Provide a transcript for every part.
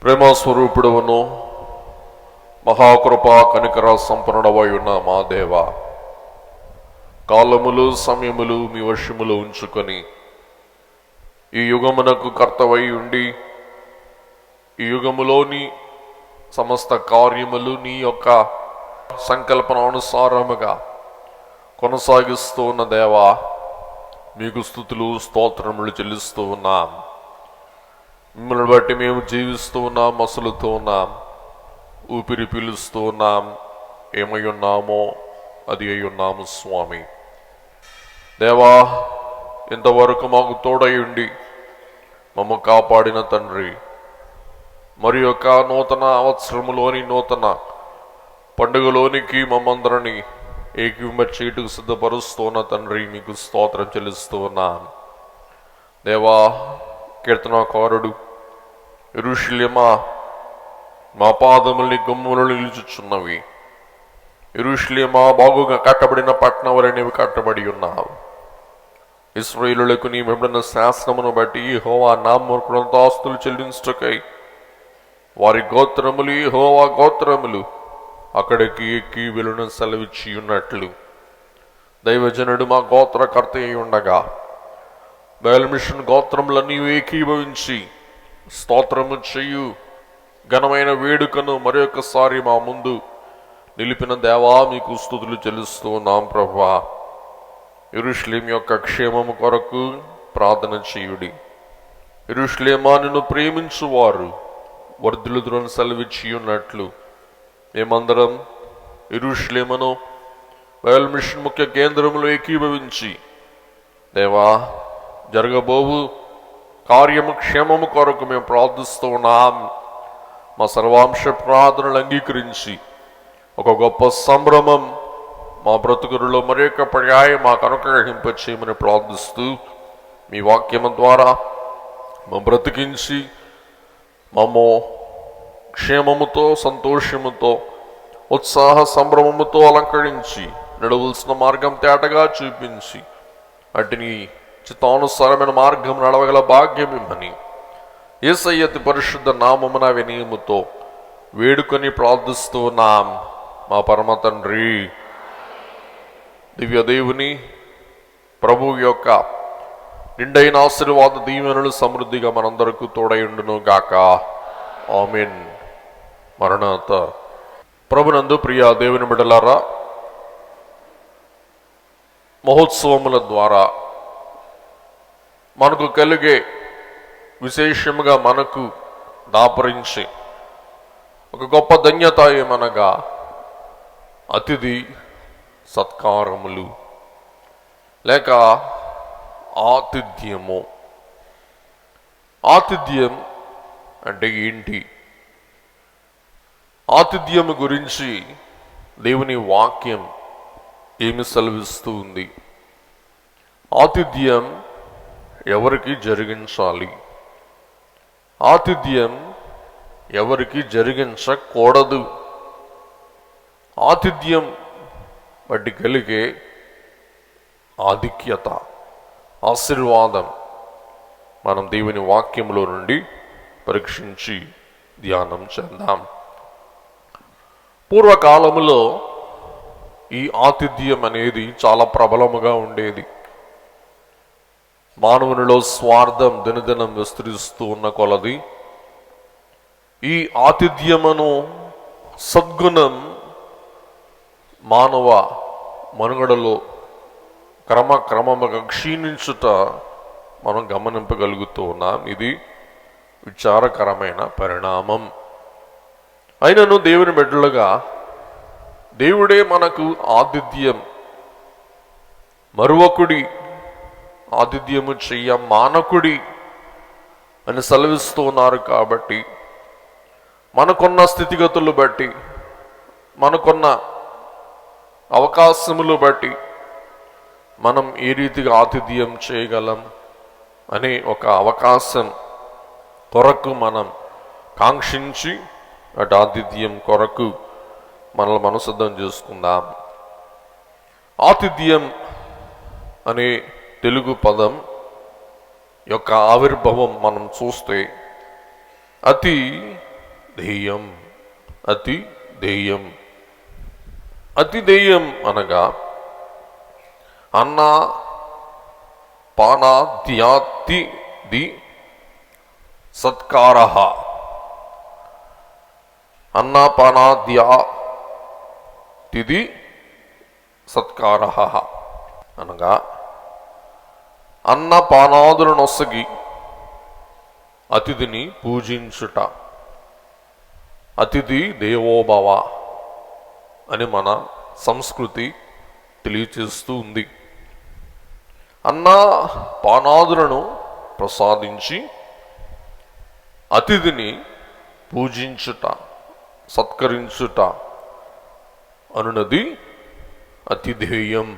ప్రేమస్వరూపుడవును మహాకృపా కనికర సంపన్నుడవై ఉన్న మా దేవ, కాలములు సమయములు మీ వశములో ఉంచుకొని ఈ యుగమునకు కర్తవై ఉండి ఈ యుగములోని సమస్త కార్యములు నీ యొక్క సంకల్పనానుసారముగా కొనసాగిస్తూ ఉన్న దేవా, మీకు స్తుతులు స్తోత్రములు చెల్లిస్తూ ఉన్నాం. మిమ్మల్ని బట్టి మేము జీవిస్తూ ఉన్నాం, మసులుతూ ఉన్నాం, ఊపిరి పీలుస్తూ ఉన్నాం. ఏమై ఉన్నామో అది అయి ఉన్నాము స్వామి. దేవా, ఇంతవరకు మాకు తోడై ఉండి మమ్మ కాపాడిన తండ్రి, మరి యొక్క నూతన అవసరములోని నూతన పండుగలోనికి మమ్మందరినీ ఏకీమర్చేటుకు సిద్ధపరుస్తున్న తండ్రి, మీకు స్తోత్రం చెల్లిస్తూ ఉన్నాం. దేవా, కీర్తనాకారుడు యెరూషలేమా, మా పాదముల్ని గమ్ములు నిలుచుచున్నవి. యెరూషలేమా, బాగుగా కట్టబడిన పట్టణం వలె నీవు కట్టబడి ఉన్నావు. ఇశ్రాయేలులకు నీ వెంబడిన శాసనమును బట్టి యెహోవా నామమునకు ఆస్తులు చెల్లించుటకై వారి గోత్రములు యెహోవా గోత్రములు అక్కడికి ఎక్కి వెలున సెలవిచ్చి ఉన్నట్లు దైవజనుడు మా గోత్రకర్త అయి ఉండగా బయలు మిషన్ గోత్రములన్నీ ఏకీభవించి స్తోత్రము చెయ్యు ఘనమైన వేడుకను మరొకసారి మా ముందు నిలిపిన దేవా, మీకు స్తుతులు చెల్లిస్తూ ఉన్నాం. ప్రభువా, యెరూషలేము యొక్క క్షేమము కొరకు ప్రార్థన చేయుడి. యెరూషలేమా, నిన్ను ప్రేమించువారు వర్ధిల్లుదురని సెలవిచ్చి ఉన్నట్లు మేమందరం యెరూషలేమును బయలు మిషన్ ముఖ్య కేంద్రములో ఏకీభవించి దేవా, జరగబోవు కార్యము క్షేమము కొరకు మేము ప్రార్థిస్తూ ఉన్నాం. మా సర్వాంశ ప్రార్థనలు అంగీకరించి ఒక గొప్ప సంభ్రమం మా బ్రతుకులలో మరొక పర్యాయం మాకు అనుగ్రహింపచేయమని ప్రార్థిస్తూ మీ వాక్యము ద్వారా మా బ్రతికించి మమ్మ క్షేమముతో సంతోషముతో ఉత్సాహ సంభ్రమముతో అలంకరించి నడవలసిన మార్గం తేటగా చూపించి అటుని చిత్తానుసారమైన మార్గం నడవగల భాగ్యం ఇమ్మని యేసయ్య అతి పరిశుద్ధ నామమున వినయముతో వేడుకొని ప్రార్థిస్తూ ఉన్నాం మా పరమ తండ్రి. దివ్యదేవుని ప్రభు యొక్క నిండైన ఆశీర్వాద దీవెనలు సమృద్ధిగా మనందరకు తోడైండును గాక. ఆమేన్. మరణాత. ప్రభునందు ప్రియ దేవుని బిడ్డలారా, మహోత్సవముల ద్వారా మనకు కలిగే విశేషముగా మనకు దాపరించి ఒక గొప్ప ధన్యత ఏమనగా అతిథి సత్కారములు లేక ఆతిథ్యము. ఆతిథ్యం అంటే ఏంటి? ఆతిథ్యము గురించి దేవుని వాక్యం ఏమి సెలవిస్తూ ఉంది? ఆతిథ్యం ఎవరికి జరిగించాలి? ఆతిథ్యం ఎవరికి జరిగించకూడదు? ఆతిథ్యం బట్టి కలిగే ఆధిక్యత, ఆశీర్వాదం మనం దేవుని వాక్యంలో నుండి పరీక్షించి ధ్యానం చేద్దాం. పూర్వకాలములో ఈ ఆతిథ్యం అనేది చాలా ప్రబలముగా ఉండేది. మానవునిలో స్వార్థం దినదినం విస్తరిస్తూ ఉన్న కొలది ఈ ఆతిథ్యమును సద్గుణం మానవ మనుగడలో క్రమక్రమముగా క్షీణించుట మనం గమనింపగలుగుతూ ఉన్నాం. ఇది విచారకరమైన పరిణామం. అయినను దేవుని బిడ్డలుగా దేవుడే మనకు ఆతిథ్యం, మరొకడి ఆతిథ్యము చెయ్య మానకుడి అని సెలవిస్తూ ఉన్నారు. కాబట్టి మనకున్న స్థితిగతులు బట్టి, మనకున్న అవకాశములు బట్టి మనం ఏ రీతిగా ఆతిథ్యం చేయగలం అనే ఒక అవకాశం కొరకు మనం కాంక్షించి అటు ఆతిథ్యం కొరకు మనల్ని మనసిద్ధం చేసుకుందాం. ఆతిథ్యం అనే తెలుగు పదం యొక్క ఆవిర్భావం మనం చూస్తే అతి ధేయం. అతి ధేయం. అతిధేయం అనగా అన్న పానాద్యాతి సత్కార. అన్నపానాద్యాతిథి సత్కార అనగా అన్నపానాదులనొసగి అతిథిని పూజించుట. అతిథి దేవోభవ అని మన సంస్కృతి తెలియచేస్తూ ఉంది. అన్న పానాదులను ప్రసాదించి అతిథిని పూజించుట, సత్కరించుట అనున్నది అతిధేయం.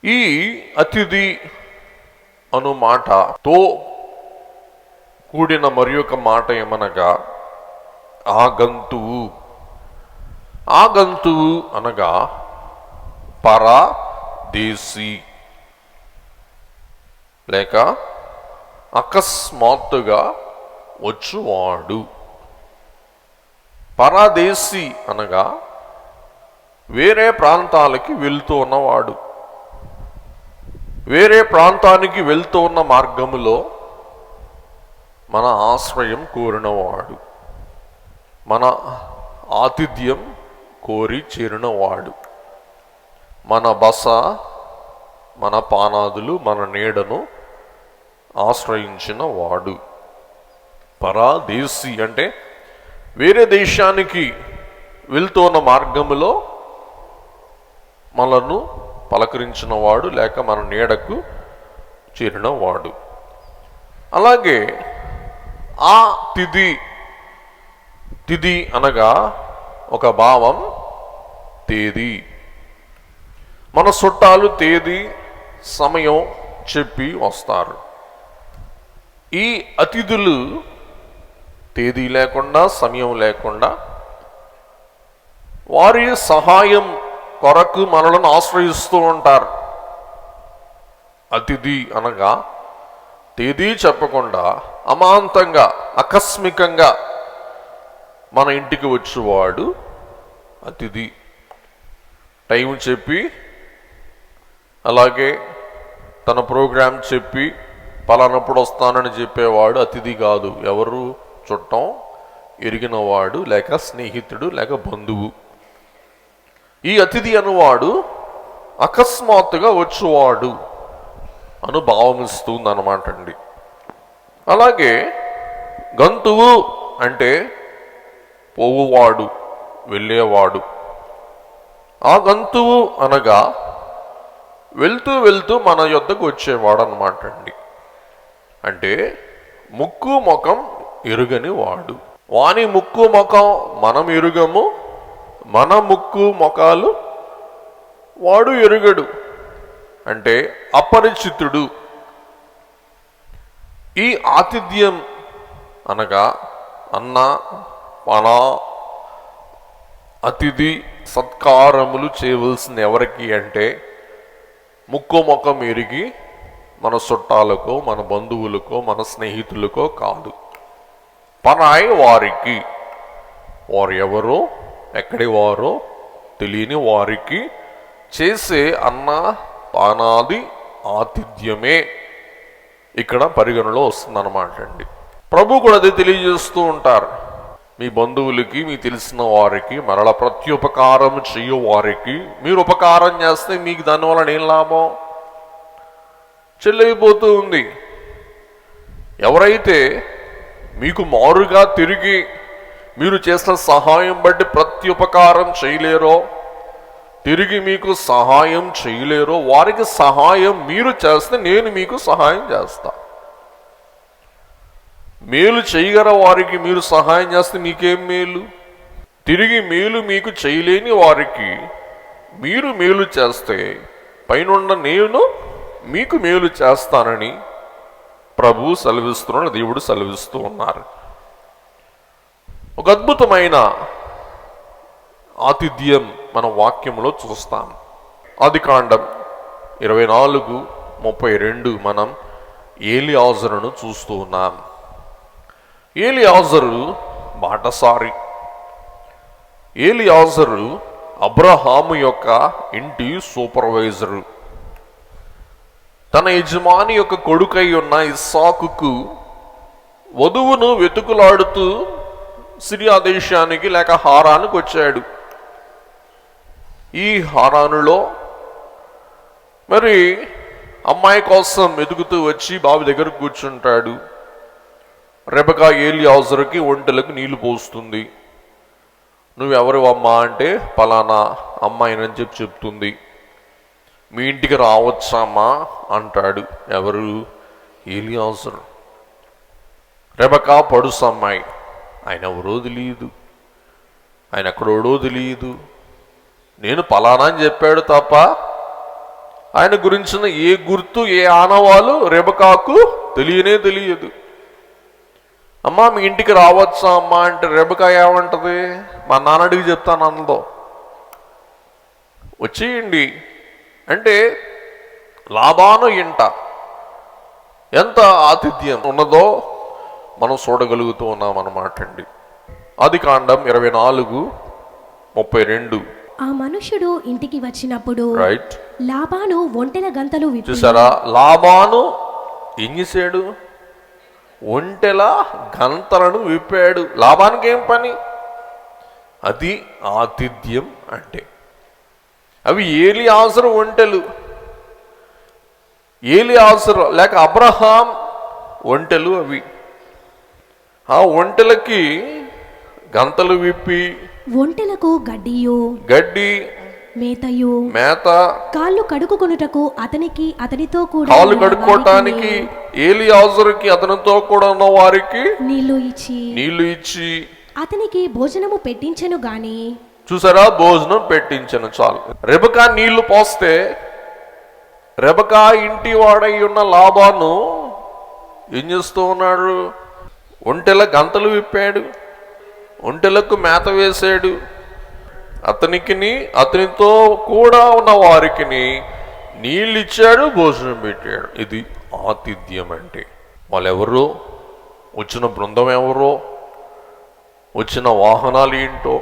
ఈ అతిథి అను మాటతో కూడిన మరి ఒక మాట ఏమనగా ఆగంతువు. ఆగంతువు అనగా పరదేశీ లేక అకస్మాత్తుగా వచ్చువాడు. పరదేశీ అనగా వేరే ప్రాంతాలకి వెళ్తూ ఉన్నవాడు. వేరే ప్రాంతానికి వెళ్తూ ఉన్న మార్గములో మన ఆశ్రయం కోరినవాడు, మన ఆతిథ్యం కోరి చేరినవాడు, మన బస, మన పానాదులు, మన నీడను ఆశ్రయించిన వాడు. పరదేశీ అంటే వేరే దేశానికి వెళ్తున్న మార్గములో మనను పలకరించిన వాడు లేక మన నీడకు చేరిన వాడు. అలాగే ఆ తిథి అనగా ఒక భావం తేదీ. మన చుట్టాలు తేదీ సమయం చెప్పి వస్తారు. ఈ అతిథులు తేదీ లేకుండా సమయం లేకుండా వారి సహాయం కొరకు మనలను ఆశ్రయిస్తూ ఉంటారు. అతిథి అనగా తేదీ చెప్పకుండా అమాంతంగా ఆకస్మికంగా మన ఇంటికి వచ్చేవాడు అతిథి. టైం చెప్పి అలాగే తన ప్రోగ్రాం చెప్పి పలానప్పుడు వస్తానని చెప్పేవాడు అతిథి కాదు. ఎవరు? చుట్టం, ఎరిగినవాడు లేక స్నేహితుడు లేక బంధువు. ఈ అతిథి అనువాడు అకస్మాత్తుగా వచ్చేవాడు అను భావమిస్తుంది అన్నమాట అండి. అలాగే గంతువు అంటే పోవువాడు, వెళ్ళేవాడు. ఆ గంతువు అనగా వెళ్తూ వెళ్తూ మన యొద్దకు వచ్చేవాడు అన్నమాట అండి. అంటే ముక్కు ముఖం ఎరుగని వాడు. వాని ముక్కు ముఖం మనం ఎరుగము, మన ముక్కు ముఖాలు వాడు ఎరుగడు. అంటే అపరిచితుడు. ఈ ఆతిథ్యం అనగా అన్న పాన అతిథి సత్కారములు చేయవలసిన ఎవరికి అంటే ముక్కు ముఖం ఎరిగి మన చుట్టాలకో, మన బంధువులకో, మన స్నేహితులకో కాదు, పరాయి వారికి. వారు ఎవరో, ఎక్కడి వారో తెలియని వారికి చేసే అన్న పానాది ఆతిథ్యమే ఇక్కడ పరిగణలో వస్తుందన్నమాట అండి. ప్రభు కూడా అది తెలియజేస్తూ ఉంటారు. మీ బంధువులకి, మీ తెలిసిన వారికి, మరల ప్రత్యుపకారం చెయ్య వారికి మీరు ఉపకారం చేస్తే మీకు దానివల్ల ఏం లాభం? చెల్లైపోతూ ఉంది. ఎవరైతే మీకు మారుగా తిరిగి మీరు చేసిన సహాయం బట్టి ప్రత్యుపకారం చేయలేరో, తిరిగి మీకు సహాయం చేయలేరో వారికి సహాయం మీరు చేస్తే నేను మీకు సహాయం చేస్తా. మేలు చేయగల వారికి మీరు సహాయం చేస్తే మీకేం మేలు? తిరిగి మేలు మీకు చేయలేని వారికి మీరు మేలు చేస్తే పైనుండ నేను మీకు మేలు చేస్తానని ప్రభు సెలవిస్తున్నాడు, దేవుడు సెలవిస్తూ ఉన్నారు. ఒక అద్భుతమైన ఆతిథ్యం మన వాక్యంలో చూస్తాం. ఆదికాండం 24:32 మనం ఏలియాజరును చూస్తూ ఉన్నాం. ఏలియాజరు బాటసారి, ఏలియాజరు అబ్రహాము యొక్క ఇంటి సూపర్వైజరు. తన యజమాని యొక్క కొడుకై ఉన్న ఇస్సాకుకు వధువును వెతుకులాడుతూ సిరియా దేశానికి లేక హారానికి వచ్చాడు. ఈ హారానులో మరి అమ్మాయి కోసం వెతుకుతూ వచ్చి బావి దగ్గర కూర్చుంటాడు. రెబెకా ఏలియాజరుకి ఒంటెలకు నీళ్లు పోస్తుంది. నువ్వెవరు అమ్మా అంటే పలానా అమ్మాయినని చెప్తుంది. మీ ఇంటికి రావచ్చామా అంటాడు. ఎవరు? ఏలియాజరు. రెబెకా పడుసు అమ్మాయి. ఆయన ఎవరో తెలియదు, ఆయన ఎక్కడోడో తెలియదు. నేను పలానా అని చెప్పాడు తప్ప ఆయన గురించిన ఏ గుర్తు ఏ ఆనవాలు రెబెకాకు తెలియదు. అమ్మా మీ ఇంటికి రావచ్చా అమ్మా అంటే రెబెకా ఏమంటది? మా నాన్నడికి చెప్తాను అన్నదో. వచ్చేయండి అంటే లాబాను ఇంట ఎంత ఆతిథ్యం ఉన్నదో మనం చూడగలుగుతూ ఉన్నాం అన్నమాట అండి. ఆదికాండం 24:32. ఆ మనుషుడు ఇంటికి వచ్చినప్పుడు రైట్, లాబాను ఒంటెల గంతలు చూసారా? లాబాను ఏం చేశాడు? ఒంటెల గంతలను విప్పాడు. లాబానికి ఏం పని? అది ఆతిథ్యం అంటే. అవి ఏలియాజరు ఒంటెలు. ఏలియాజరు లేక అబ్రహాం ఒంటెలు అవి. ఆ ఒంటెలకి గంతలు విప్పి ఒంటెలకు గడ్డి మేతయు మేత కాళ్ళు కడుక్కుకొనుటకు అతనితో కూడా కాళ్ళు కడుక్కోవటానికి ఏలియాజరుకి అతనితో కూడా ఉన్న వారికి నీళ్లు ఇచ్చి అతనికి భోజనము పెట్టించెను గాని. చూసారా? భోజనం పెట్టించను చాలు. రెబెకా నీళ్లు పోస్తే రెబెకా ఇంటి వాడై ఉన్న లాబాను ఏం చేస్తూ ఉన్నాడు? ఒంటెల గంతలు విప్పాడు, ఒంటెలకు మేత వేశాడు, అతనితో కూడా ఉన్న వారికి నీళ్ళు ఇచ్చాడు, భోజనం పెట్టాడు. ఇది ఆతిథ్యం అంటే. వాళ్ళెవరో, వచ్చిన బృందం ఎవరో, వచ్చిన వాహనాలు ఏంటో.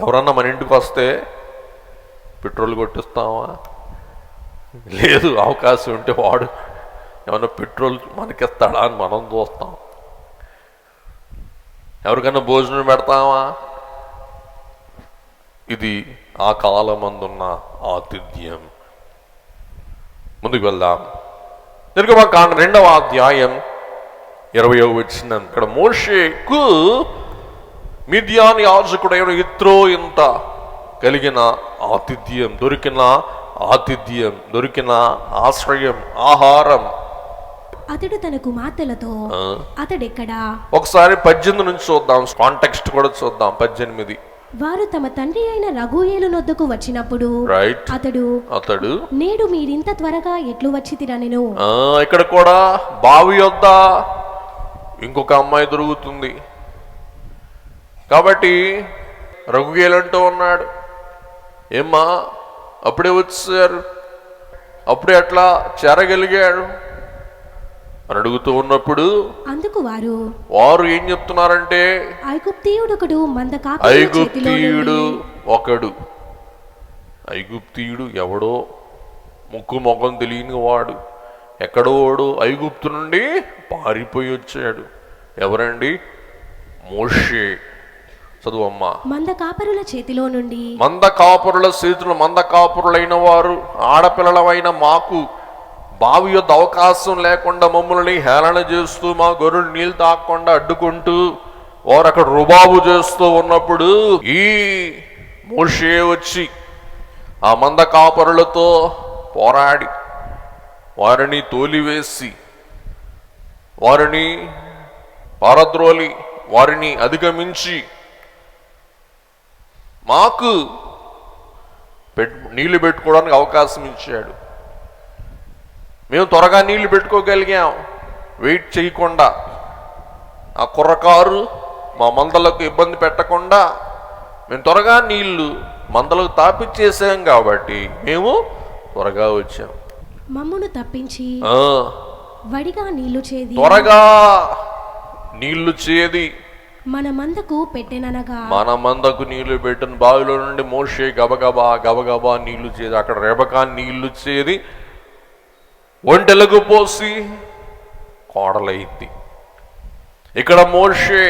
ఎవరన్నా మన ఇంటికి వస్తే పెట్రోల్ కొట్టిస్తావా? లేదు. అవకాశం ఉంటే వాడు ఏమన్నా పెట్రోల్ మనకిస్తాడా అని మనం చూస్తాం. ఎవరికైనా భోజనం పెడతావా? ఇది ఆ కాలమందున్న ఆతిథ్యం. ముందుకు వెళ్దాం. నిర్గమకాండం 2వ అధ్యాయం 20వ వచనం. ఇక్కడ మోషేకు మిద్యాను యాజకుడైన యిత్రో ఇంత కలిగిన ఆతిథ్యం, దొరికిన ఆశ్రయం, ఆహారం. అతడు తన కుమార్తెలతో అతడెక్కడా? ఒకసారి 18 నుంచి చూద్దాం, కాంటెక్స్ట్ కూడా చూద్దాం. 18. వారు తమ తండ్రి అయిన రఘుయేలు నొద్దకు వచ్చినప్పుడు అతడు నేడు మీరింత త్వరగా ఎట్లు వచ్చి తిరనెను. ఇక్కడ కూడా బావి యొద్ద ఇంకొక అమ్మాయి దొరుకుతుంది కాబట్టి రఘుయేలు అంటూ ఉన్నాడు, ఏమ్మా అప్పుడే వచ్చారు, అప్పుడే అట్లా చేరగలిగాడు అని అడుగుతూ ఉన్నప్పుడు అందుకు వారు ఏం చెప్తున్నారంటే, ఐగుప్తీయుడు ఒకడు. ఐగుప్తీయుడు ఎవడో, ముక్కు మొఖం తెలియని వాడు, ఎక్కడోడు ఐగుప్తు నుండి పారిపోయి వచ్చాడు. ఎవరండి? మోషే. చదువమ్మా. మంద కాపరుల చేతిలో మంద కాపరులైన వారు ఆడపిల్లలైన మాకు బావి యొద్ద అవకాశం లేకుండా మమ్మల్ని హేళన చేస్తూ, మా గొర్రెలు నీళ్ళు తాగకుండా అడ్డుకుంటూ వారు అక్కడ రుబాబు చేస్తూ ఉన్నప్పుడు ఈ మోషే వచ్చి ఆ మంద కాపరులతో పోరాడి వారిని తోలివేసి, వారిని పారద్రోలి, వారిని అధిగమించి మాకు నీళ్లు పెట్టుకోవడానికి అవకాశం ఇచ్చాడు. మేము త్వరగా నీళ్లు పెట్టుకోగలిగాం వెయిట్ చేయకుండా. ఆ కుర్రకారు మా మందలకు ఇబ్బంది పెట్టకుండా మేము త్వరగా నీళ్లు మందలకు తాపిచ్చేసాం కాబట్టి మేము త్వరగా వచ్చాం. మమ్మును తప్పించి త్వరగా నీళ్లు చేది మన మందకు పెట్టెననగా, మన మందకు నీళ్లు పెట్టిన బావిలో నుండి మోషే గబగబా గబగబా నీళ్లు చేది. అక్కడ రెబకా నీళ్లు చేది ఒంటెలకు పోసి కోడలైంది. ఇక్కడ మోషే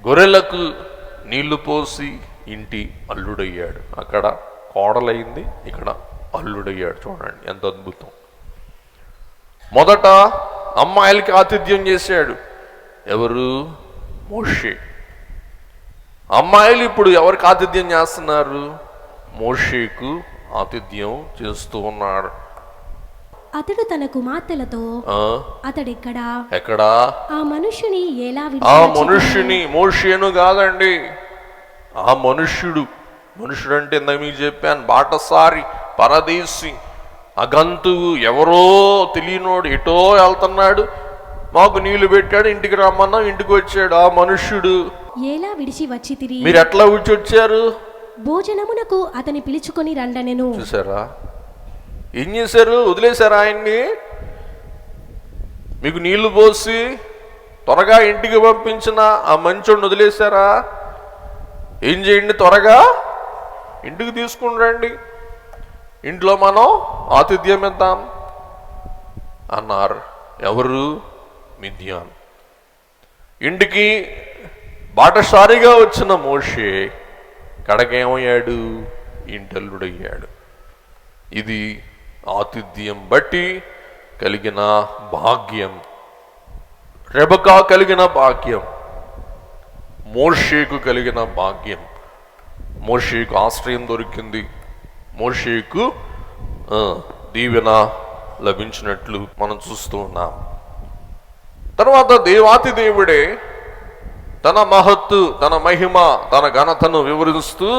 గొర్రెలకు నీళ్లు పోసి ఇంటి అల్లుడయ్యాడు. అక్కడ కోడలైంది, ఇక్కడ అల్లుడయ్యాడు. చూడండి ఎంత అద్భుతం. మొదట అమ్మాయిలకి ఆతిథ్యం చేశాడు ఎవరు? మోషే. అమ్మాయిలు ఇప్పుడు ఎవరికి ఆతిథ్యం చేస్తున్నారు? మోషేకు ఆతిథ్యం చేస్తూ ఉన్నాడు. అతడు తన కుమార్తెలతో అతడెక్కడా ఎక్కడా ఆ మనుష్యుని ఎలా ఆ మనుష్యుని, మోషేను కాదండి, ఆ మనుష్యుడు. మనుషుడు అంటే ఇందాక మీకు చెప్పాను, బాటసారి, పరదేశి, అగంతువు, ఎవరో తెలియనోడు, ఎటో వెళ్తున్నాడు, మాకు నీళ్లు పెట్టాడు, ఇంటికి రమ్మన్నా ఇంటికి వచ్చాడు. ఆ మనుష్యుడు ఎలా విడిచి వచ్చితిరి? మీరు ఎట్లా విడిచి వచ్చారు? భోజనమునకు అతని పిలుచుకొని రండనెను. చూసారా ఏం చేశారు? వదిలేశారా ఆయన్ని? మీకు నీళ్లు పోసి త్వరగా ఇంటికి పంపించిన ఆ మంచోడిని వదిలేశారా? ఏం చేయండి, త్వరగా ఇంటికి తీసుకుని రండి, ఇంట్లో మనం ఆతిథ్యం ఇద్దాం అన్నారు. ఎవరు? మిద్యాన్. ఇంటికి బాటసారిగా వచ్చిన మోషే కడకేమయ్యాడు? ఇంటల్లుడయ్యాడు. ఇది ఆతిథ్యం బట్టి కలిగిన భాగ్యం, రెబకా కలిగిన భాగ్యం, మోషేకు కలిగిన భాగ్యం. మోషేకు ఆశ్రయం దొరికింది, మోషేకు దీవెన లభించినట్లు మనం చూస్తూ ఉన్నాం. తర్వాత దేవాతి దేవుడే తన మహత్తు, తన మహిమ, తన ఘనతను వివరిస్తూ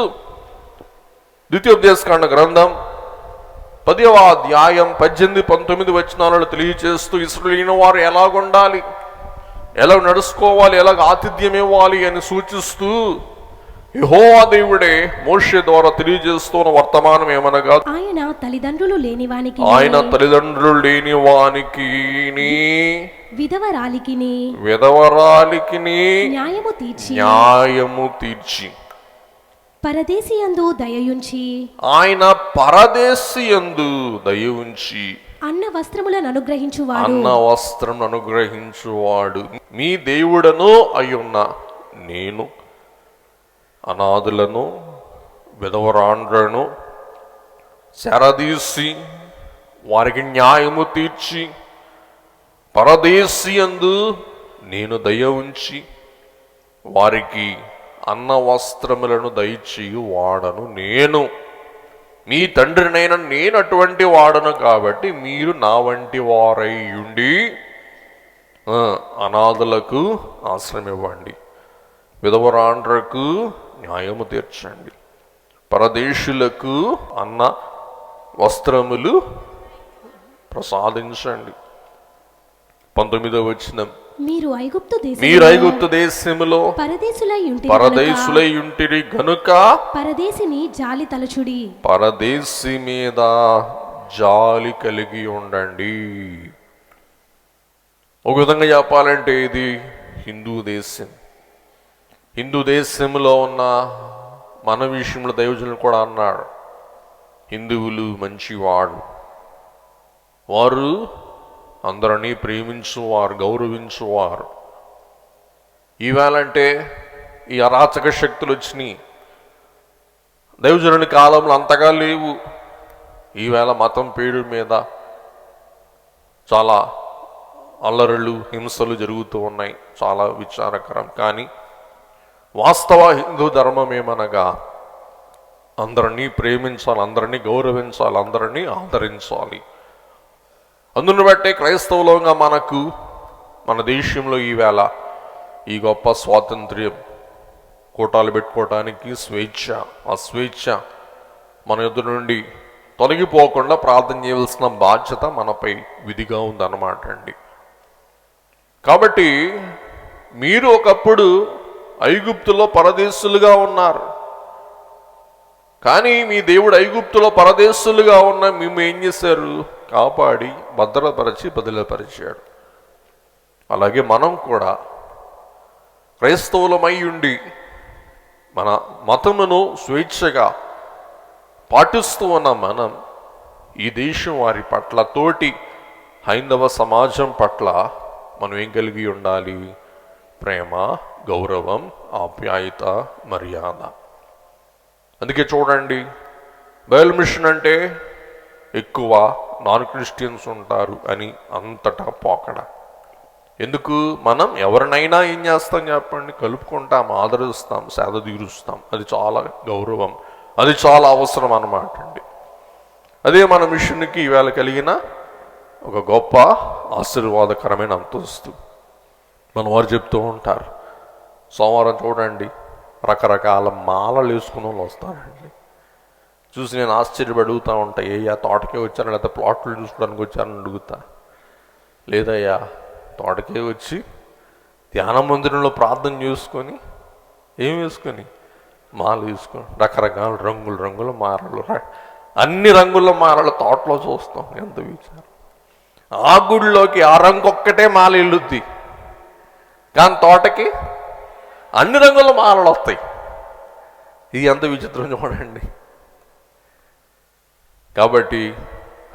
ద్వితీయోపదేశకాండ గ్రంథం 10వ అధ్యాయం 18-19 వచనాలను తెలియజేస్తూ ఇశ్రాయేలు వారు ఎలాగుండాలి, ఎలా నడుచుకోవాలి, ఎలాగ ఆతిథ్యం ఇవ్వాలి అని సూచిస్తూ యెహోవా దేవుడే మోషే ద్వారా తెలియజేస్తున్న వర్తమానం ఏమనగా, ఆయన తల్లిదండ్రులు లేనివానికి విధవరాలికి న్యాయము తీర్చి పరదేశియందు దయయుంచి, ఆయన పరదేశియందు దయయుంచి అన్న వస్త్రములను అనుగ్రహించువాడు మీ దేవుడను అయ్యున్న నేను అనాథులను, విధవరాండ్రను చెరదీసి వారికి న్యాయము తీర్చి పరదేశియందు నేను దయ ఉంచి వారికి అన్న వస్త్రములను దయచేయు వాడను నేను. మీ తండ్రినైనా నేను అటువంటి వాడను కాబట్టి మీరు నా వంటి వారై ఉండి అనాథులకు ఆశ్రయం ఇవ్వండి, విధవరాండ్రకు న్యాయము తీర్చండి, పరదేశులకు అన్న వస్త్రములు ప్రసాదించండి. 19వ వచనం, మీరు ఐగుప్తు దేశములో పరదేశులై ఉంటిరి గనుక పరదేశిని జాలి తలచుడి, పరదేశి మీద జాలి కలిగి ఉండండి. ఒక విధంగా చెప్పాలంటే ఇది హిందూ దేశం. హిందూ దేశంలో ఉన్న మన విషయంలో దైవజనులు కూడా అన్నాడు, హిందువులు మంచివాడు, వారు అందరినీ ప్రేమించువారు, గౌరవించువారు. ఈవేళంటే ఈ అరాచక శక్తులు వచ్చినాయి, దైవజనుని కాలంలో అంతగా లేవు. ఈవేళ మతం పేరు మీద చాలా అల్లరులు, హింసలు జరుగుతూ ఉన్నాయి, చాలా విచారకరం. కానీ వాస్తవ హిందూ ధర్మం ఏమనగా అందరినీ ప్రేమించాలి, అందరినీ గౌరవించాలి, అందరినీ ఆదరించాలి. అందును బట్టే క్రైస్తవులంగా మనకు మన దేశంలో ఈవేళ ఈ గొప్ప స్వాతంత్ర్యం, కోటాలు పెట్టుకోవటానికి స్వేచ్ఛ, ఆ స్వేచ్ఛ మన ఎదురు నుండి తొలగిపోకుండా ప్రార్థన చేయవలసిన బాధ్యత మనపై విధిగా ఉందన్నమాట అండి. కాబట్టి మీరు ఒకప్పుడు ఐగుప్తులో పరదేశులుగా ఉన్నారు, కానీ మీ దేవుడు ఐగుప్తులో పరదేశులుగా ఉన్న మేము ఏం చేశారు? కాపాడి భద్రపరిచి బదిలపరిచాడు. అలాగే మనం కూడా క్రైస్తవులమై ఉండి మన మతమును స్వేచ్ఛగా పాటిస్తూ ఉన్న మనం ఈ దేశం వారి పట్ల, తోటి హైందవ సమాజం పట్ల మనం ఏం కలిగి ఉండాలి? ప్రేమ, గౌరవం, ఆప్యాయత, మర్యాద. అందుకే చూడండి, బైబిల్ మిషన్ అంటే ఎక్కువ నాన్ క్రిస్టియన్స్ ఉంటారు అని అంతటా పోకడ. ఎందుకు? మనం ఎవరినైనా ఏం చేస్తాం చెప్పండి? కలుపుకుంటాం, ఆదరిస్తాం, సేద తీరుస్తాం. అది చాలా గౌరవం, అది చాలా అవసరం అన్నమాట అండి. అదే మన మిషన్కి ఈవేళ కలిగిన ఒక గొప్ప ఆశీర్వాదకరమైన అంతస్తు. మన వారు చెప్తూ ఉంటారు, సోమవారం చూడండి రకరకాల మాలలు వేసుకున్న వాళ్ళు వస్తారండి. చూసి నేను ఆశ్చర్యపడి అడుగుతూ ఉంటా, ఏయ్యా తోటకే వచ్చాను లేకపోతే ప్లాట్లు చూసుకోవడానికి వచ్చానని అడుగుతా. లేదయ్యా, తోటకే వచ్చి ధ్యాన మందిరంలో ప్రార్థన చేసుకొని ఏం వేసుకొని మాల వేసుకొని రకరకాల రంగుల మారలు, అన్ని రంగుల మారలు తోటలో చూస్తాం. ఎంత విచారం! ఆ గుడిలోకి ఆ రంగు ఒక్కటే మాల వెళ్ళుద్ది, కానీ తోటకి అన్ని రంగుల మాలలు వస్తాయి. ఇది ఎంత విచిత్రం చూడండి. కాబట్టి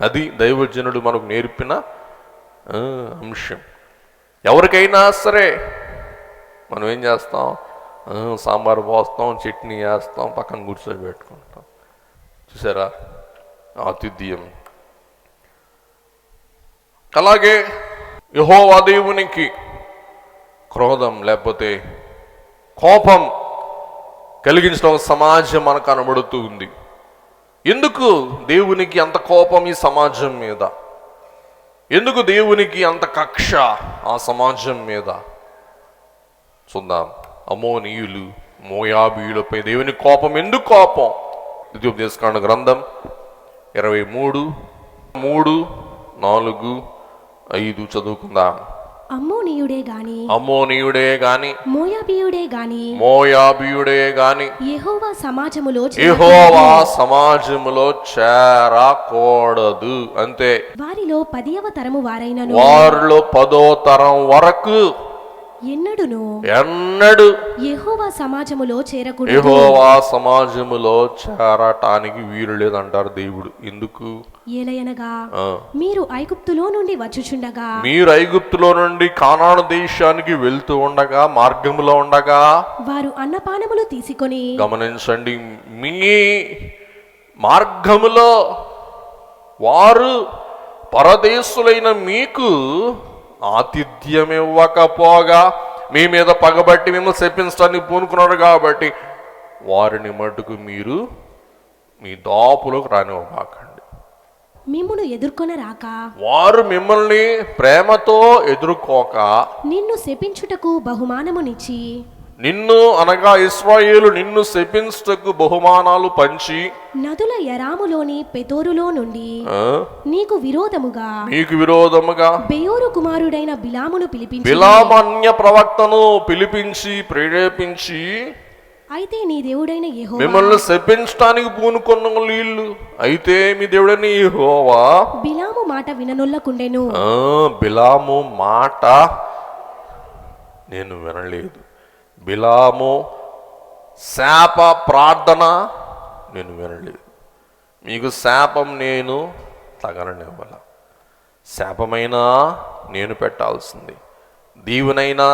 అది దైవజనుడు మనకు నేర్పిన అంశం. ఎవరికైనా సరే మనం ఏం చేస్తాం? సాంబార్ పోస్తాం, చట్నీ వేస్తాం, పక్కన కూర్చోబెట్టుకుంటాం. చూసారా ఆతిథ్యం? అలాగే యెహోవా దేవునికి క్రోధం లేకపోతే కోపం కలిగించడం సమాజం మనకు కనబడుతూ ఉంది. ఎందుకు దేవునికి అంత కోపం ఈ సమాజం మీద? ఎందుకు దేవునికి అంత కక్ష ఆ సమాజం మీద? చూద్దాం. అమ్మోనీయులు, మోయాబీయులపై దేవుని కోపం. ఎందుకు కోపం? ద్వితీయోపదేశకాండ గ్రంథం 23, 3, 4, 5 చదువుకుందాం. అమ్మోనీయుడే గాని మోయాబీయుడే గాని యెహోవా సమాజములో చేరకూడదు. అంతే. వారిలో 10వ తరము వారైనను, వారిలో 10వ తరం వరకు ఎన్నడు యెహోవా సమాజములో చేరటానికి వీలు లేదంటారు దేవుడు. ఎందుకు? ఏలయనగా మీరు ఐగుప్తులో నుండి కానాను దేశానికి వెళ్తూ ఉండగా, మార్గములో ఉండగా వారు అన్నపానములు తీసుకొని, గమనించండి, మీ మార్గములో వారు పరదేశులైన మీకు ఆతిథ్యం ఇవ్వకపోగా మీ మీద పగబట్టి మిమ్మల్ని శపించడానికి పూనుకున్నారు. కాబట్టి వారిని మటుకు మీరు మీ దాపులోకి రానివ్వకండి. మిమ్మును ఎదుర్కొనరాక, వారు మిమ్మల్ని ప్రేమతో ఎదుర్కోక నిన్ను శపించుటకు బహుమానమునిచ్చి, నిన్ను అనగా ఇశ్రాయేలు నిన్ను శపించుటకు బహుమానాలు పంచి, నదుల యరాములోని పెతోరులో నుండి నీకు విరోధముగా బెయోరు కుమారుడైన బిలామును పిలిపించి, బిలామన్య ప్రవక్తను పిలిపించి ప్రేరేపించి, అయితే నీ దేవుడైన యెహోవా మిమ్మల్ని శపించడానికి పూనుకున్న వీళ్ళు, అయితే మీ దేవుడైన యెహోవా బిలాము మాట విననొల్లకుండెను. బిలాము మాట నేను వినలేదు. బిలాము శాప ప్రార్థన నేను వినలేదు. మీకు శాపం నేను తగలనివ్వాల. శాపమైనా నేను పెట్టాల్సింది, దీవెనైనా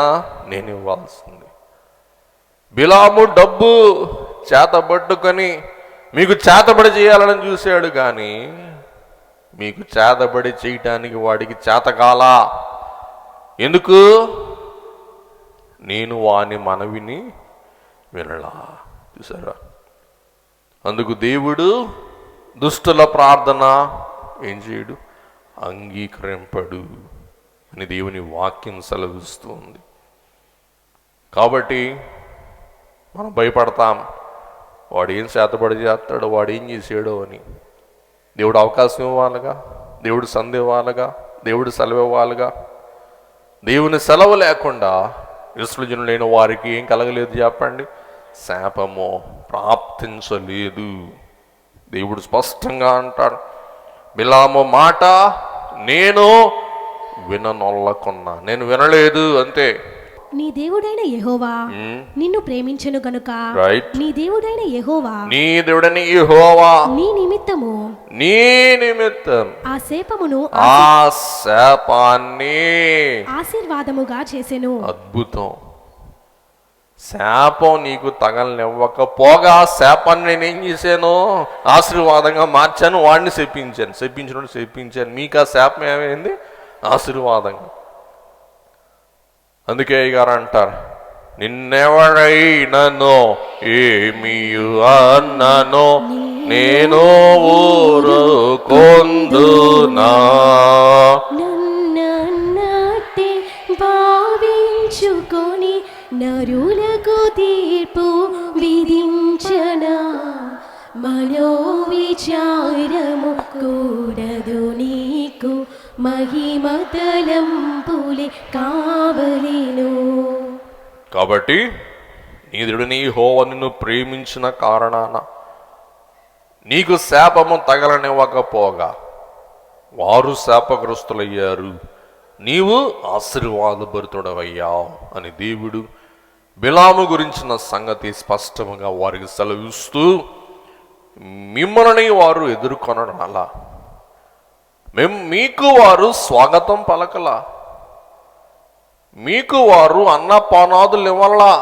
నేను ఇవ్వాల్సింది. బిలాము డబ్బు చేతబట్టుకొని మీకు చేతబడి చేయాలని చూశాడు, కానీ మీకు చేతబడి చేయటానికి వాడికి చేతకాలా. ఎందుకు? నేను వాని మనవిని వినలా. చూసారా? అందుకు దేవుడు దుష్టుల ప్రార్థన ఏం చేయడు? అంగీకరింపడు అని దేవుని వాక్యం సెలవిస్తుంది. కాబట్టి మనం భయపడతాం, వాడు ఏం చేతబడి చేస్తాడో, వాడు ఏం చేసాడో అని. దేవుడు అవకాశం ఇవ్వాలిగా, దేవుడు సంధి ఇవ్వాలిగా, దేవుడు సెలవు ఇవ్వాలిగా. దేవుని సెలవు లేకుండా ఇశ్రాయేలీయులైన వారికి ఏం కలగలేదు చెప్పండి? శాపము ప్రాప్తించలేదు. దేవుడు స్పష్టంగా అంటాడు, బిలాము మాట నేను విననొల్లకున్నా, నేను వినలేదు అంతే. నీ దేవుడైన యెహోవా నిన్ను ప్రేమించెను గనుక రైట్ నీ దేవుడైన యెహోవా నీ దేవుడని యెహోవా నీ నిమిత్తము ఆ శాపాన్ని ఆశీర్వాదముగా చేసెను. అద్భుతం. శాపం నీకు తగలనివ్వకపోగా శాపాన్ని నేనేం చేశాను? ఆశీర్వాదంగా మార్చాను. వాడిని శపించాను. మీకు ఆ శాపం ఏమైంది? ఆశీర్వాదంగా. అందుకే గారు అంటారు, నిన్నెవరైనను ఏమి అన్నను నేను ఊరుకొందునా, నన్నట్టే భావించుకొని నరులకు తీర్పు విధించనా, మనోవిచారము కూడదు నీకు, మహిమతలంపులే కావలిను. కాబట్టి నీ దేవుడైన యెహోవా నిన్ను ప్రేమించిన కారణాన నీకు శాపము తగలనివ్వకపోగా వారు శాపగ్రస్తులయ్యారు, నీవు ఆశీర్వాదభరితుడవయ్యావు అని దేవుడు బిలాము గురించిన సంగతి స్పష్టంగా వారికి సెలవిస్తూ, మిమ్మల్ని వారు ఎదుర్కొనడాలా, మీకు వారు స్వాగతం పలకలా, మీకు వారు అన్నపానాదులు ఇవ్వాలా.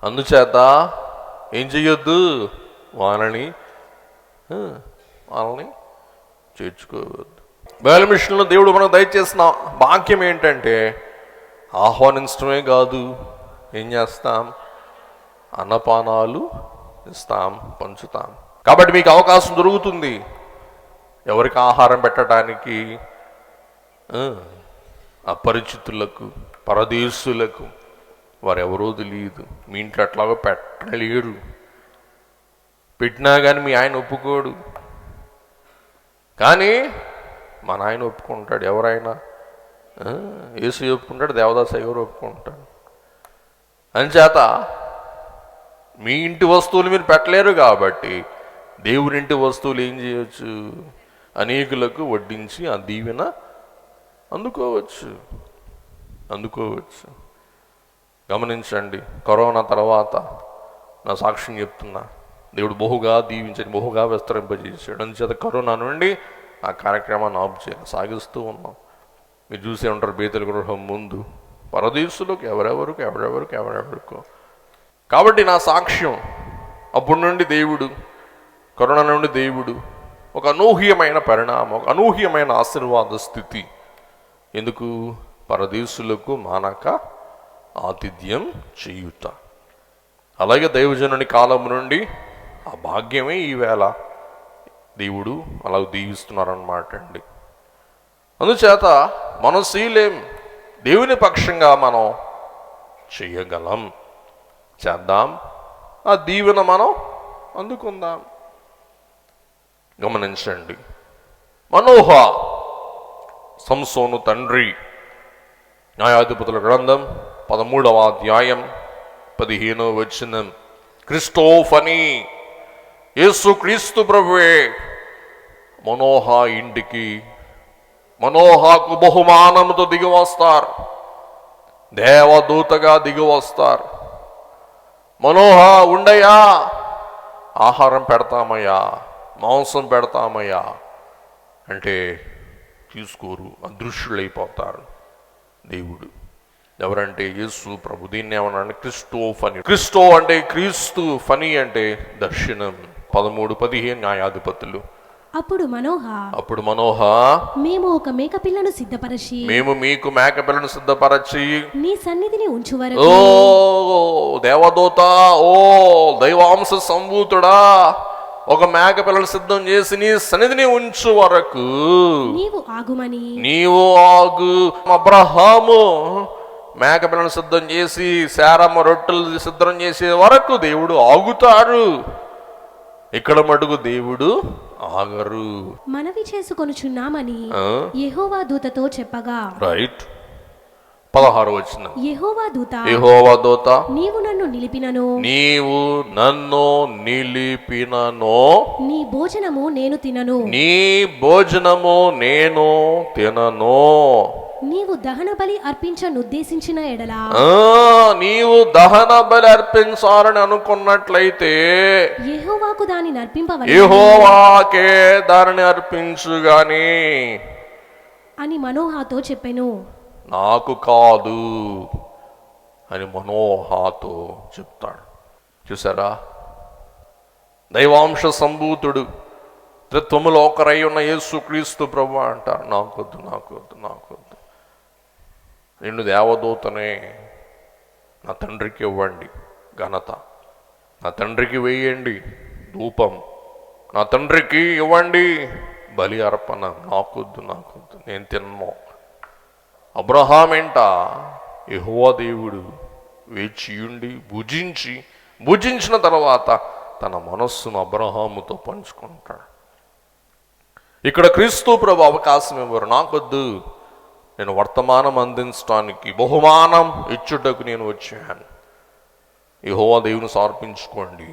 అందుచేత ఏం చెయ్యొద్దు? వాళ్ళని చేర్చుకోవద్దు. బైబిల్ మిషన్లో దేవుడు మనకు దయచేసిన వాక్యం ఏంటంటే, ఆహ్వానించడమే కాదు, ఏం చేస్తాం? అన్నపానాలు ఇస్తాం, పంచుతాం. కాబట్టి మీకు అవకాశం దొరుకుతుంది ఎవరికి ఆహారం పెట్టడానికి? అపరిచితులకు, పరదేశులకు. వారెవరో తెలియదు, మీ ఇంట్లో అట్లాగో పెట్టలేరు, పెట్టినా కానీ మీ ఆయన ఒప్పుకోడు. కానీ మన ఆయన ఒప్పుకుంటాడు. ఎవరైనా యేసు ఒప్పుకుంటాడు, దేవదాసయ్య గారు ఒప్పుకుంటాడు. అంచేత మీ ఇంటి వస్తువులు మీరు పెట్టలేరు కాబట్టి దేవునింటి వస్తువులు ఏం చేయొచ్చు? అనేకులకు వడ్డించి ఆ దీవెన అందుకోవచ్చు. గమనించండి, కరోనా తర్వాత నా సాక్ష్యం చెప్తున్నా, దేవుడు బహుగా దీవించని, బహుగా విస్తరింపజేసాడు. అందుచేత కరోనా నుండి ఆ కార్యక్రమాన్ని ఆపు చేయాలి, సాగిస్తూ ఉన్నాం. మీరు చూసే ఉంటారు, బేతల గృహం ముందు పరదేశులకు ఎవరెవరికో. కాబట్టి నా సాక్ష్యం, అప్పటి నుండి దేవుడు, కరోనా నుండి దేవుడు ఒక అనూహ్యమైన పరిణామం, ఒక అనూహ్యమైన ఆశీర్వాద స్థితి. ఎందుకు? పరదేశులకు మానక ఆతిథ్యం చేయుట. అలాగే దైవజనుని కాలం నుండి ఆ భాగ్యమే ఈవేళ దేవుడు అలా దీవిస్తున్నారన్నమాట అండి. అందుచేత మనం చేయలేం, దేవుని పక్షంగా మనం చేయగలం, చేద్దాం, ఆ దీవెన మనం అందుకుందాం. గమనించండి, మనోహ సంసోను తండ్రి, న్యాయాధిపతుల గ్రంథం 13వ అధ్యాయం 15వ వచనం. క్రిస్టోఫనీ, యేసు క్రీస్తు ప్రభువే మనోహ ఇంటికి, మనోహకు బహుమానంతో దిగి వస్తారు, దేవదూతగా దిగి వస్తారు. మనోహ ఉండయా, ఆహారం పెడతామయ్యా, మాంసం పెడతామయ్యా అంటే తీసుకోరు, అదృశ్యులైపోతారు. దేవుడు ఎవరంటే యేసు ప్రభు. దీన్ని ఏమన్నా క్రిస్టోఫనీ. క్రిస్టో అంటే క్రీస్తు, ఫనీ అంటే దర్శనం. 13-15 న్యాయాధిపతులు. అప్పుడు మనోహ మేము ఒక మేకపిల్లను సిద్ధపరచి, మేము మీకు మేకపిల్లను సిద్ధపరచి నీ సన్నిధిని ఉంచు వరకు, ఓ దేవదూత, ఓ దైవాంశ సంభూతుడా, ఒక మేకపిల్లను సిద్ధం చేసి నీ సన్నిధిని ఉంచు వరకు నీవు ఆగు. అబ్రహాము మేకపిల్లను సిద్ధం చేసి శారమ్మ రొట్టెలు సిద్ధం చేసే వరకు దేవుడు ఆగుతాడు. ఇక్కడ మటుకు దేవుడు ఆగరు. మనవి చేసుకొనుచున్నామని యెహోవా దూతతో చెప్పగా. రైట్. 16వ వచనం. యెహోవా దూత నీవు నన్ను నిలిపినను నీ భోజనము నేను తినను. నీవు దహన బలి అర్పించనుద్దేశించిన ఎడలా నీవు దహన బలి అర్పించాలని అనుకున్నట్లయితే యెహోవాకు దానిని అర్పింపవలెను యెహోవాకే దానిని అర్పించు గాని అని మనోహతో చెప్పెను. నాకు కాదు అని మనోహతో చెప్తాడు. చూసారా, దైవాంశ సంభూతుడు త్రిత్వములో ఒకరై ఉన్న యేసుక్రీస్తు ప్రభువు అంటారు, నాకొద్దు నాకొద్దు నాకొద్దు, నిన్ను దేవదూతనే నా తండ్రికి ఇవ్వండి ఘనత, నా తండ్రికి వేయండి ధూపం, నా తండ్రికి ఇవ్వండి బలి అర్పణ, నాకొద్దు నాకొద్దు, నేను తిన్నో. అబ్రహాం ఏంట యెహోవా దేవుడు వేచియుండి భుజించిన తర్వాత తన మనస్సును అబ్రహాముతో పంచుకుంటాడు. ఇక్కడ క్రీస్తు ప్రభు అవకాశం ఇవ్వరు, నాకొద్దు, నేను వర్తమానం అందించడానికి బహుమానం ఇచ్చుటకు నేను వచ్చాను, యెహోవా దేవుని సమర్పించుకోండి,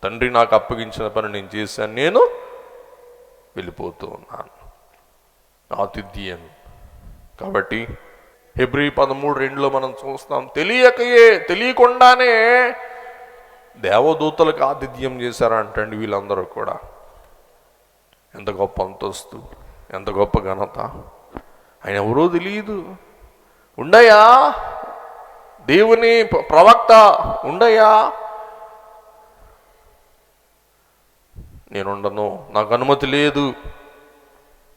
తండ్రి నాకు అప్పగించిన పని నేను చేశాను, నేను వెళ్ళిపోతూ ఉన్నాను, ఆతిథ్యం. కాబట్టి హెబ్రీ 13:2 మనం చూస్తాం, తెలియకుండానే దేవదూతలకు ఆతిథ్యం చేశారంటండి వీళ్ళందరూ కూడా. ఎంత గొప్ప అంతస్తు, ఎంత గొప్ప ఘనత. ఆయన ఎవరో తెలియదు. ఉండయా దేవుని ప్రవక్త, ఉండయా, నేనుండను, నాకు అనుమతి లేదు,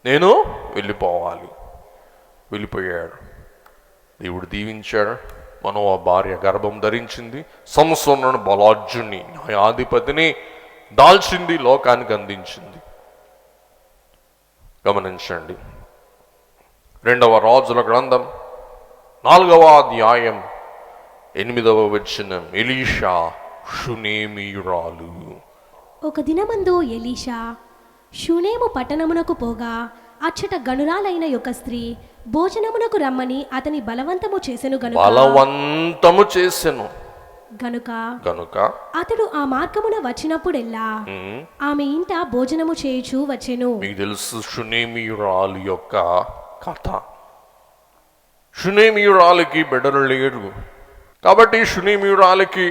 నేను వెళ్ళిపోవాలి. వెళ్ళిపోయాడు. దేవుడు దీవించాడు. మనం ఆ భార్య గర్భం ధరించింది, సంసోనును బలార్జుని న్యాయాధిపతిని దాల్చింది, లోకానికి అందించింది. గమనించండి, 2వ రాజుల గ్రంథం 4వ అధ్యాయం 8వ వచనం, ఎలీషా షునేమీయురాలు. ఒక దినమందు ఎలీషా షూనేము పట్టణమునకు పోగా అచ్చట గనురాలైన యొక్క స్త్రీ భోజనమునకు రమ్మని అతని బలవంతము చేసెను గనుక అతడు ఆ మార్గమున వచ్చినప్పుడెల్లా ఆమె ఇంట భోజనము చేయుచూ వచ్చెను. మీకు తెలుసు షునేమీయురాలు యొక్క కథ. షునేమీయురాలికి బిడ్డలు లేడు కాబట్టి షునేమీయురాలికి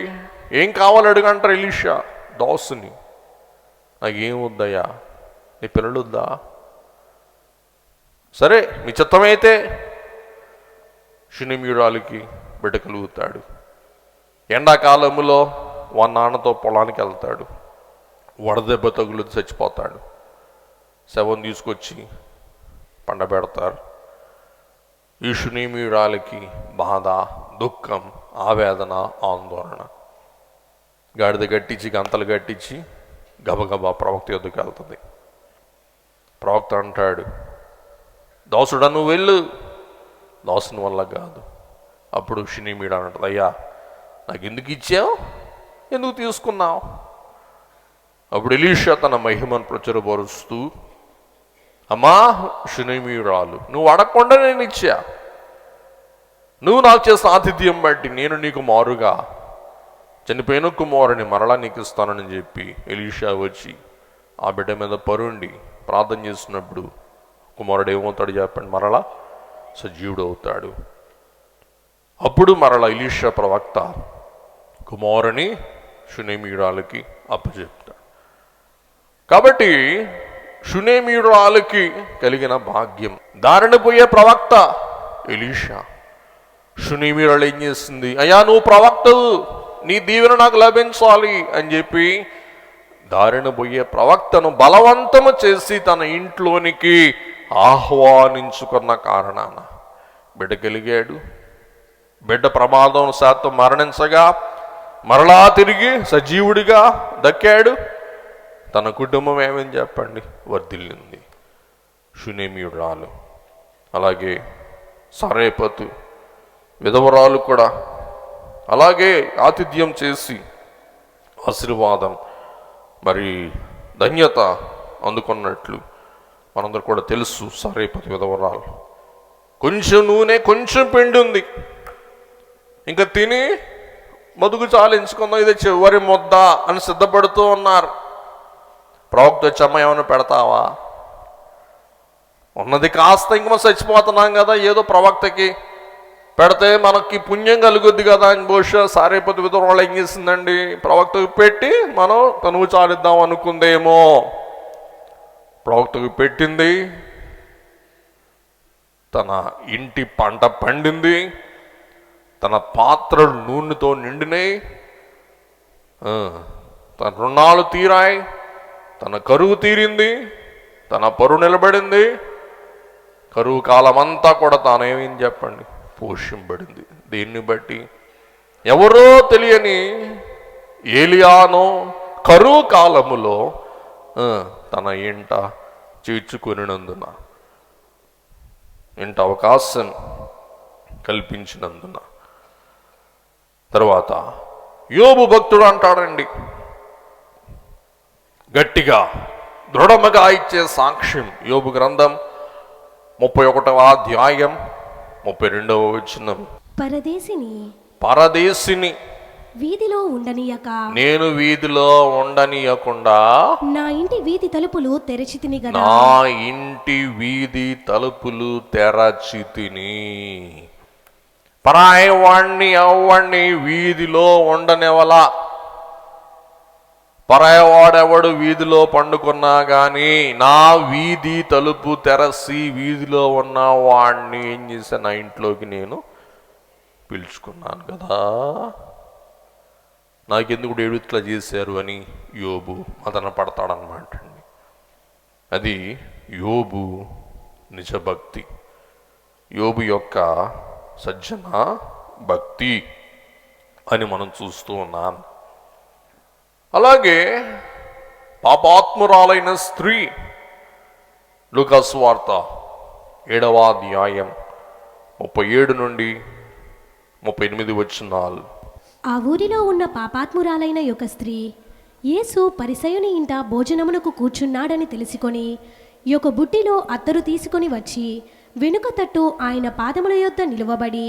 ఏం కావాలి అడుగంటారు ఎలీషా దాసుని. నాకేం వద్దయ్యా, నీ పిల్లలు వద్దా, సరే మీ చిత్తమైతే. షునేమీయురాలికి బిడ్డ కలుగుతాడు. ఎండాకాలంలో వాళ్ళ నాన్నతో పొలానికి వెళ్తాడు, వడదెబ్బ తగులు చచ్చిపోతాడు. శవం తీసుకొచ్చి పండబెడతారు. ఈ షునేమీయురాలికి బాధ, దుఃఖం, ఆవేదన, ఆందోళన. గాడిద కట్టించి గంతలు కట్టించి గబగబా ప్రవక్త యొద్దకు వెళ్తుంది. ప్రవక్త అంటాడు, దాసుడా నువ్వు వెళ్ళు. దాసుని వల్ల కాదు. అప్పుడు షునేమీయుడు అంటుంది, అయ్యా నాకు ఎందుకు ఇచ్చావు, ఎందుకు తీసుకున్నావు? అప్పుడు ఎలీషా తన మహిమను ప్రచురపరుస్తూ, అమ్మా షునేమీయురాలు, నువ్వు అడగకుండా నేను ఇచ్చా, నువ్వు నాకు చేసిన ఆతిథ్యం బట్టి నేను నీకు మారుగా చనిపోయిన కుమారుని మరలా నీకు ఇస్తానని చెప్పి ఎలీషా వచ్చి ఆ బిడ్డ మీద పరుండి ప్రార్థన చేస్తున్నప్పుడు కుమారుడు ఏమవుతాడు చెప్పండి, మరలా సజీవుడు అవుతాడు. అప్పుడు మరలా ఎలీషా ప్రవక్త కుమారుని షునేమీయురాలికి అప్పచెప్తాడు. కాబట్టి షునేమీయురాలికి కలిగిన భాగ్యం. దారిన పోయే ప్రవక్త ఎలీషా. షునేమీయురాలు ఏం చేస్తుంది, అయ్యా నువ్వు ప్రవక్తవు, నీ దీవెన నాకు లభించాలి అని చెప్పి దారిన పోయే ప్రవక్తను బలవంతము చేసి తన ఇంట్లోనికి ఆహ్వానించుకున్న కారణాన బిడ్డ కలిగాడు. బిడ్డ ప్రమాదం శాతం మరణించగా మరలా తిరిగి సజీవుడిగా దక్కాడు. తన కుటుంబం ఏమని చెప్పండి, వర్ధిల్లింది. షునేమీయురాలు. అలాగే సారేపతు విధవరాలు కూడా అలాగే ఆతిథ్యం చేసి ఆశీర్వాదం మరి ధన్యత అందుకున్నట్లు మనందరూ కూడా తెలుసు. సారేపతు విధవరాలు కొంచెం నూనె కొంచెం పిండి ఉంది, ఇంకా తిని మదుగు చాలించుకుందాం, ఇదే చివరి ముద్ద అని సిద్ధపడుతూ ఉన్నారు. ప్రవక్త వచ్చి, అమ్మ ఏమైనా పెడతావా, ఉన్నది కాస్త ఇంక మనం చచ్చిపోతున్నాం కదా, ఏదో ప్రవక్తకి పెడితే మనకి పుణ్యం కలుగుద్ది కదా అని బహుశా సారేపతి విధురాలు ఏం చేసిందండి, ప్రవక్తకు పెట్టి మనం తనువు చాలిద్దాం అనుకుందేమో. ప్రవక్తకు పెట్టింది, తన ఇంటి పంట పండింది, తన పాత్రలు నూనెతో నిండినాయి, తన రుణాలు తీరాయి, తన కరువు తీరింది, తన పరువు నిలబడింది. కరువు కాలం అంతా కూడా తానేమేం చెప్పండి పోషింపబడింది. దీన్ని బట్టి ఎవరో తెలియని ఏలియానో కరువు కాలములో తన ఇంట చేర్చుకొనినందున, ఇంట అవకాశం కల్పించినందున. తర్వాత యోబు భక్తుడు అంటాడండి, గట్టిగా దృఢముగా ఇచ్చే సాక్ష్యం. యోబు గ్రంథం 31వ అధ్యాయం 32వ వచనం. పరదేశిని వీధిలో ఉండనీయక, నేను వీధిలో ఉండనీయకుండా నా ఇంటి వీధి తలుపులు తెరచితిని గదా, నా ఇంటి వీధి తలుపులు తెరచితిని. పరాయి వాణ్ణి అవ్వణ్ణి వీధిలో ఉండనివలా. పరాయవాడెవడు వీధిలో పండుకున్నా గాని నా వీధి తలుపు తెరసి వీధిలో ఉన్న వాడిని ఏం చేశాను, నా ఇంట్లోకి నేను పిలుచుకున్నాను కదా, నాకెందుకు ఇట్లా చేశారు అని యోబు మదన పడతాడనమాట అండి. అది యోబు నిజభక్తి, యోబు యొక్క సజ్జన భక్తి అని మనం చూస్తూ ఉన్నాం. అలాగే పాపాత్మురాలైన స్త్రీ, లూకా సువార్త 7వ అధ్యాయం 37 నుండి 38 వచనాలు. ఆ ఊరిలో ఉన్న పాపాత్మురాలైన యొక్క స్త్రీ యేసు పరిసయుని ఇంట భోజనమునకు కూర్చున్నాడని తెలుసుకొని యొక్క బుట్టిలో అత్తరు తీసుకొని వచ్చి వెనుక తట్టు ఆయన పాదముల యొద్ద నిలువబడి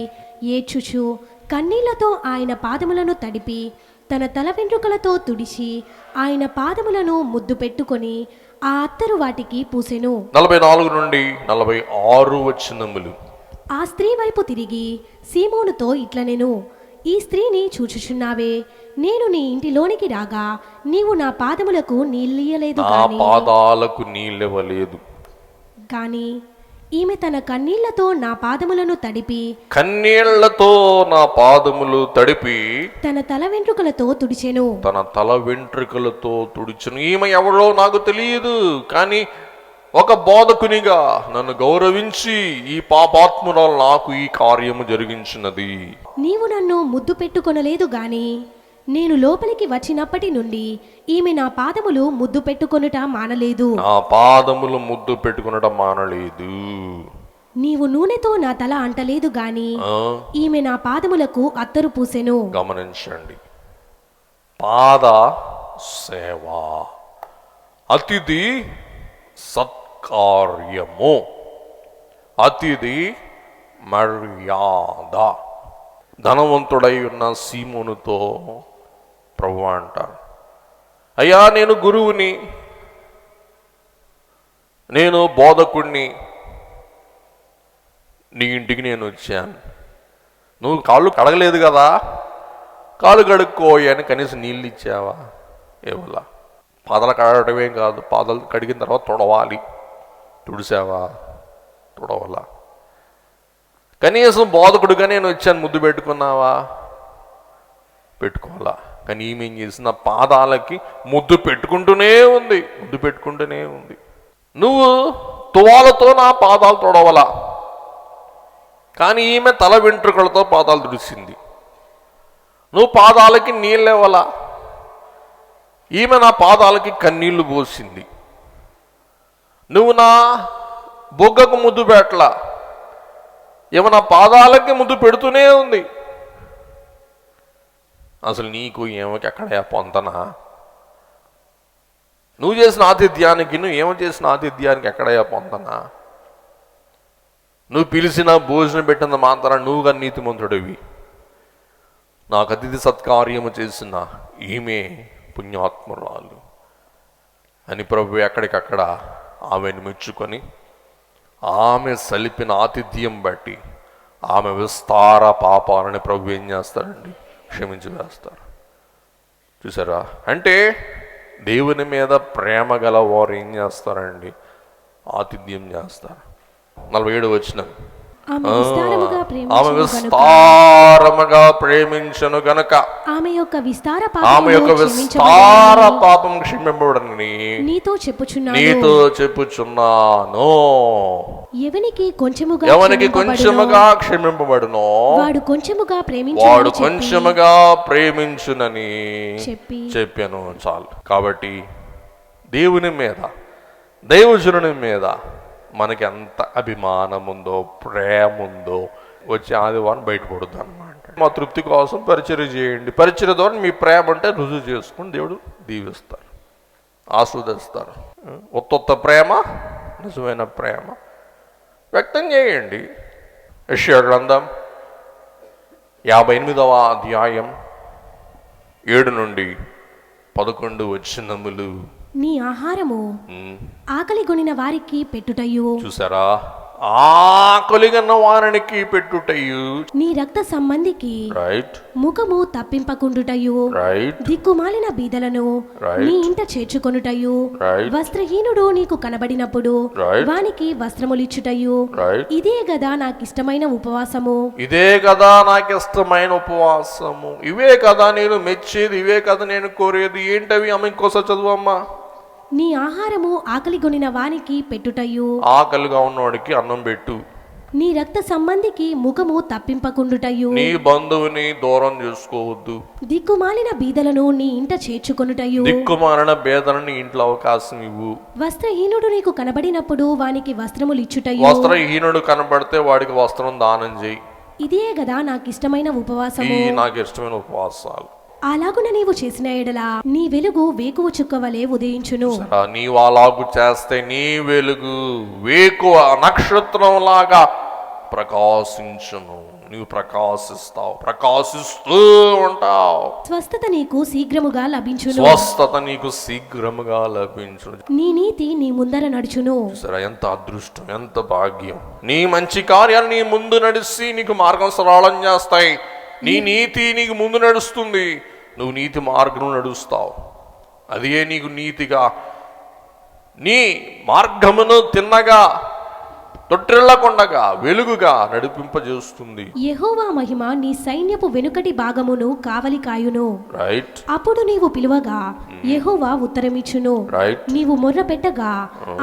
ఏడ్చుచు కన్నీళ్లతో ఆయన పాదములను తడిపి తన తల వెంట్రుకలతో తుడిచి ఆయన పాదములను ముద్దు పెట్టుకొని ఆ అత్తరు వాటికి పూసెను. 44 నుండి 46 వచనములు. ఆ స్త్రీ వైపు తిరిగి సీమోనుతో ఇట్లనెను, ఈ స్త్రీని చూచుచున్నావే, నేను నీ ఇంటిలోనికి రాగా నీవు నా పాదములకు నీళ్ళియలేదు, పాదాలకు నీళ్ళివ్వలేదు కానీ ఈమె తన కన్నీళ్లతో నా పాదములను తడిపి, కన్నీళ్లతో నా పాదములు తడిపి తన తల వెంట్రుకలతో తుడిచెను, తన తల వెంట్రుకలతో తుడిచెను. ఈమె ఎవరో నాకు తెలియదు, కానీ ఒక బోధకునిగా నన్ను గౌరవించి ఈ పాపాత్మురాలు నాకు ఈ కార్యము జరిగించినది. నీవు నన్ను ముద్దు పెట్టుకొనలేదు గాని నేను లోపలికి వచ్చినప్పటి నుండి ఈమె నా పాదములు ముద్దు పెట్టుకొనుట మానలేదు. నా పాదములు ముద్దు పెట్టుకొనుట మానలేదు. నీవు నూనెతో నా తల అంటలేదు గాని ఈమె నా పాదములకు అత్తరు పూసెను. గమనించండి, పాద సేవ, అతిథి సత్కార్యము, అతిథి మర్యాద. ధనవంతుడై ఉన్న సీమోనుతో ప్రభు అంటారు, అయ్యా నేను గురువుని, నేను బోధకుణ్ణి, నీ ఇంటికి నేను వచ్చాను, నువ్వు కాళ్ళు కడగలేదు కదా, కాళ్ళు కడుక్కోయని కనీసం నీళ్ళు ఇచ్చావా? ఏవలా? పాదాలు కడగడమే కాదు, పాదాలు కడిగిన తర్వాత తుడవాలి, తుడిసావా? తుడవలా. కనీసం బోధకుడుగా నేను వచ్చాను, ముద్దు పెట్టుకున్నావా? పెట్టుకోవాలా. కానీ ఈమె ఏం చేసిన పాదాలకి ముద్దు పెట్టుకుంటూనే ఉంది, ముద్దు పెట్టుకుంటూనే ఉంది. నువ్వు తువాలతో నా పాదాలు తొడవలా, కానీ ఈమె తల వెంట్రుకలతో పాదాలు తుడిసింది. నువ్వు పాదాలకి నీళ్ళెవలా, ఈమె నా పాదాలకి కన్నీళ్లు పోసింది. నువ్వు నా బొగ్గకు ముద్దు పెట్టలా, ఈమె నా పాదాలకి ముద్దు పెడుతూనే ఉంది. అసలు నీకు ఏమకి ఎక్కడ పొంతనా? నువ్వు చేసిన ఆతిథ్యానికి, నువ్వు ఏమో చేసిన ఆతిథ్యానికి ఎక్కడయ్యా పొంతనా? నువ్వు పిలిచిన భోజనం పెట్టిన మాత్రం నువ్వుగా నీతిమంతుడివి. నాకు అతిథి సత్కార్యము చేసిన ఈమె పుణ్యాత్మురాలు అని ప్రభు ఎక్కడికక్కడ ఆమెను మెచ్చుకొని ఆమె సలిపిన ఆతిథ్యం బట్టి ఆమె విస్తార పాపాలని ప్రభు ఏం చేస్తారండి? క్షమించి వేస్తారు. చూసారా? అంటే దేవుని మీద ప్రేమ గల వారు ఏం చేస్తారండి? ఆతిథ్యం చేస్తారు. 47 వచనం, ఆమె విస్తారముగా ఆమె ప్రేమించును గనుక విస్తారముగా ప్రేమించను గనుక ఆమె యొక్క విస్తార ఆమె యొక్క పాపములు విస్తార క్షమించబడును పాపం క్షమింపబడని నీతో చెప్పుచున్నాను. నీతో చెప్పుచున్నాను. ఎవనికి కొంచెముగా ఎవనికి క్షమింపబడునో కొంచెముగా క్షమింపబడునో వాడు కొంచెముగా వాడు ప్రేమించునని కొంచెముగా ప్రేమించునని చెప్పాను. చాలు. కాబట్టి దేవుని మీద, దైవజనుని మీద మనకి ఎంత అభిమానం ఉందో, ప్రేమ ఉందో వచ్చే ఆదివారం బయటపడుద్ది అన్నమాట. మా తృప్తి కోసం పరిచర్య చేయండి. పరిచర్య ద్వారా మీ ప్రేమ అంటే రుజువు చేసుకుని దేవుడు దీవిస్తారు, ఆస్వాదిస్తారు. ఉత్త ప్రేమ, నిజమైన ప్రేమ వ్యక్తం చేయండి. యెషయా గ్రంథం 58వ అధ్యాయం 7 నుండి 11 వచనములు. నీ ఆహారము ఆకలి గొనిన వారికి పెట్టుటయు, చూసారా? ఆకలిగన్న వారికి పెట్టుటయు, నీ రక్త సంబంధికి రైట్ ముఖము తప్పింపకుండుటయు, రైట్ దిక్కుమాలిన బీదలను నీ ఇంట చేర్చుకొనుటయు, రైట్ వస్త్రహీనుడు నీకు కనబడినప్పుడు Right. వానికి వస్త్రములిచ్చుటయు, రైట్ ఇదే గదా నాకిష్టమైన ఉపవాసము. ఇదే కదా నాకు ఇష్టమైన ఉపవాసము, ఇవే కదా నేను మెచ్చేది, ఇవే కదా నేను కోరేది. ఏంటవి? ఆమె ఇంకోసారి చదువమ్మా. నీ ఆహారము ఆకలి గొనిన వానికి పెట్టుటయు, ఆకలిగా ఉన్నవాడికి అన్నం పెట్టు. నీ రక్త సంబంధికి ముఖము తప్పింపకుండుటయు, నీ బంధువుని దూరం చేసుకోవద్దు. దిక్కుమాలిన బీదలను నీ ఇంట చేర్చుకొనుటయు, దిక్కుమాలిన బేదలని ఇంట్లో అవకాశం ఇవ్వు. వస్త్రహీనుడు నీకు కనబడినప్పుడు వానికి వస్త్రములిచ్చుటయు, వస్త్రహీనుడు కనబడితే వాడికి వస్త్రం దానం చేయి. ఇదే గదా నాకిష్టమైన ఉపవాసము. ఈ నాకు ఇష్టమైన ఉపవాసాలు. అలాగున నీవు చేసిన ఎడల నీ వెలుగు వేకువ చుక్కవలే ఉదయించును. నీవు అలాగు చేస్తే నీ వెలుగు వేకువ నక్షత్రం లాగా ప్రకాశించును. నీవు ప్రకాశిస్తావు, ప్రకాశిస్తూ ఉంటావు. స్వస్థత నీకు శీఘ్రముగా లభించును. స్వస్థత నీకు శీఘ్రముగా లభించును. నీ నీతి నీ ముందర నడుచును. సరే, ఎంత అదృష్టం, ఎంత భాగ్యం. నీ మంచి కార్యాలు నీ ముందు నడిచి నీకు మార్గం సరళం చేస్తాయి. నీ నీతి నీకు ముందు నడుస్తుంది. నువ్వు నీతి మార్గం నడుస్తావు. అదే నీకు నీతిగా, నీ మార్గమును తిన్నగా, తొట్టిల్లకొండగా, వెలుగుగా నడిపింపజేస్తుంది. యెహోవా మహిమ నీ సైన్యపు వెనుకటి భాగమును కావలి కాయును. రైట్ అప్పుడు నీవు పిలువగా యెహోవా ఉత్తరమిచ్చును. రైట్ నీవు మొర్ర పెట్టగా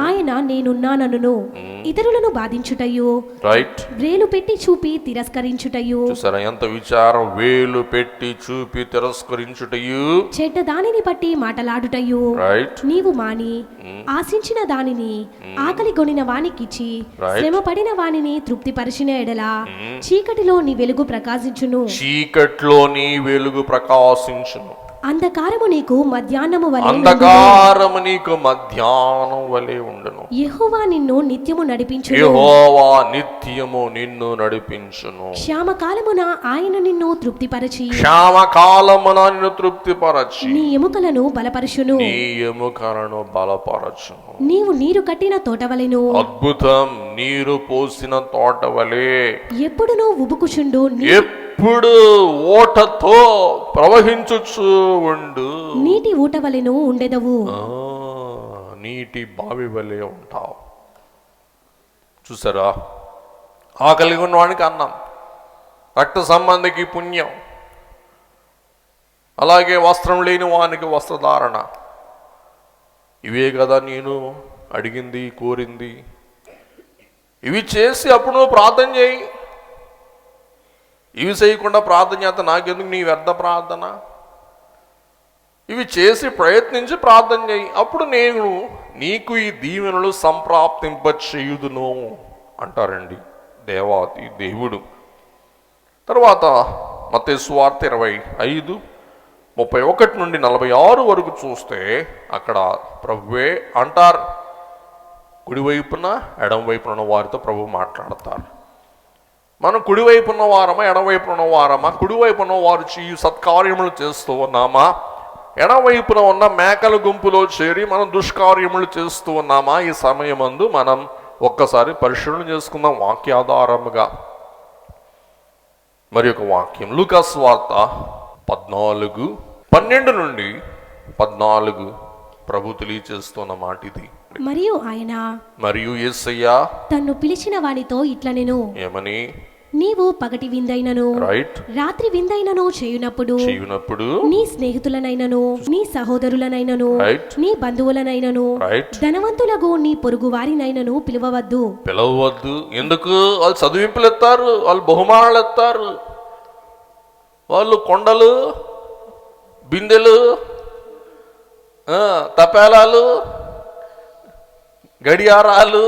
ఆయన నేనున్నానను. ఇతరులను బాధించుటయు, రైట్ వ్రేలు పెట్టి చూపి తిరస్కరించుటయు, చూసారా ఎంత విచారం? వేలు పెట్టి చూపి తిరస్కరించుటయు, చెడ్డ దానిని బట్టి మాటలాడుటయు రైట్ నీవు మాని ఆశించిన దానిని ఆకలి గొనిన వానికిచ్చి శ్రమ పడిన వానిని తృప్తిపరిచిన ఎడల చీకటిలో నీ వెలుగు ప్రకాశించును. చీకట్లో నీ వెలుగు ప్రకాశించును. అంధకారము నీకు మధ్యాహ్నము వలె ఉండును. అంధకారము నీకు మధ్యాహ్నం వలె ఉండును. యెహోవా నిన్ను నిత్యము నడిపించును. యెహోవా నిత్యము నిన్ను నడిపించును. క్షామకాలమున ఆయన నిన్ను తృప్తిపరచి క్షామకాలమున నిన్ను తృప్తిపరచి నీ ఎముకలను బలపరచును. నీ ఎముకలను బలపరచును. నీవు నీరు కట్టిన తోటవలెను, అద్భుతం, నీరు పోసిన తోట వలె ఎప్పుడునూ ఉబుకుచుండు ఎప్పుడు ఓటతో ప్రవహించుచు ఉండు. నీటి ఊటవలెను ఉండెదవు. నీటి బావి వలె ఉంటావు. చూసారా? ఆకలి ఉన్నవానికి అన్నం, రక్త సంబంధికి పుణ్యం, అలాగే వస్త్రం లేని వానికి వస్త్రధారణ. ఇవే కదా నేను అడిగింది, కోరింది. ఇవి చేసి అప్పుడు నువ్వు ప్రార్థన చేయి. ఇవి చేయకుండా ప్రార్థన చేస్తా నాకెందుకు నీ వ్యర్థ ప్రార్థన? ఇవి చేసి ప్రయత్నించి ప్రార్థన చేయి. అప్పుడు నేను నీకు ఈ దీవెనలు సంప్రాప్తింపచేయుదును అంటారండి దేవాతి దేవుడు. తర్వాత మత్తయి సువార్త 25:31 నుండి 46 వరకు చూస్తే అక్కడ ప్రభువే అంటారు. కుడివైపున ఎడమవైపున ఉన్న వారితో ప్రభు మాట్లాడతారు. మనం కుడివైపు ఉన్న వారమా, ఎడమవైపున ఉన్న వారమా? కుడివైపున వారు ఈ సత్కార్యములు చేస్తూ ఉన్నామా? ఎడమవైపున ఉన్న మేకల గుంపులో చేరి మనం దుష్కార్యములు చేస్తూ ఉన్నామా? ఈ సమయమందు మనం ఒక్కసారి పరిశీలన చేసుకుందాం వాక్యాధారముగా. మరి ఒక వాక్యం లూకా సువార్త 14:12 నుండి 14 ప్రభు తెలియచేస్తున్న మాట ఇది. మరియు యేసయ్య తన్ను పిలిచిన వానితో ఇట్లనెను, ఏమని? నీవు పగటి విందైనను రాత్రి విందైనను చేయునప్పుడు నీ స్నేహితులనైనను నీ సహోదరులనైనను నీ బంధువులనైనను ధనవంతులకు నీ పొరుగు వారినైనను పిలవవద్దు. ఎందుకు? వాళ్ళు చదివింపులు ఎత్తారు, వాళ్ళు బహుమానాలు ఎత్తారు, వాళ్ళు కొండలు, బిందెలు, తపేలాలు, గడియారాలు,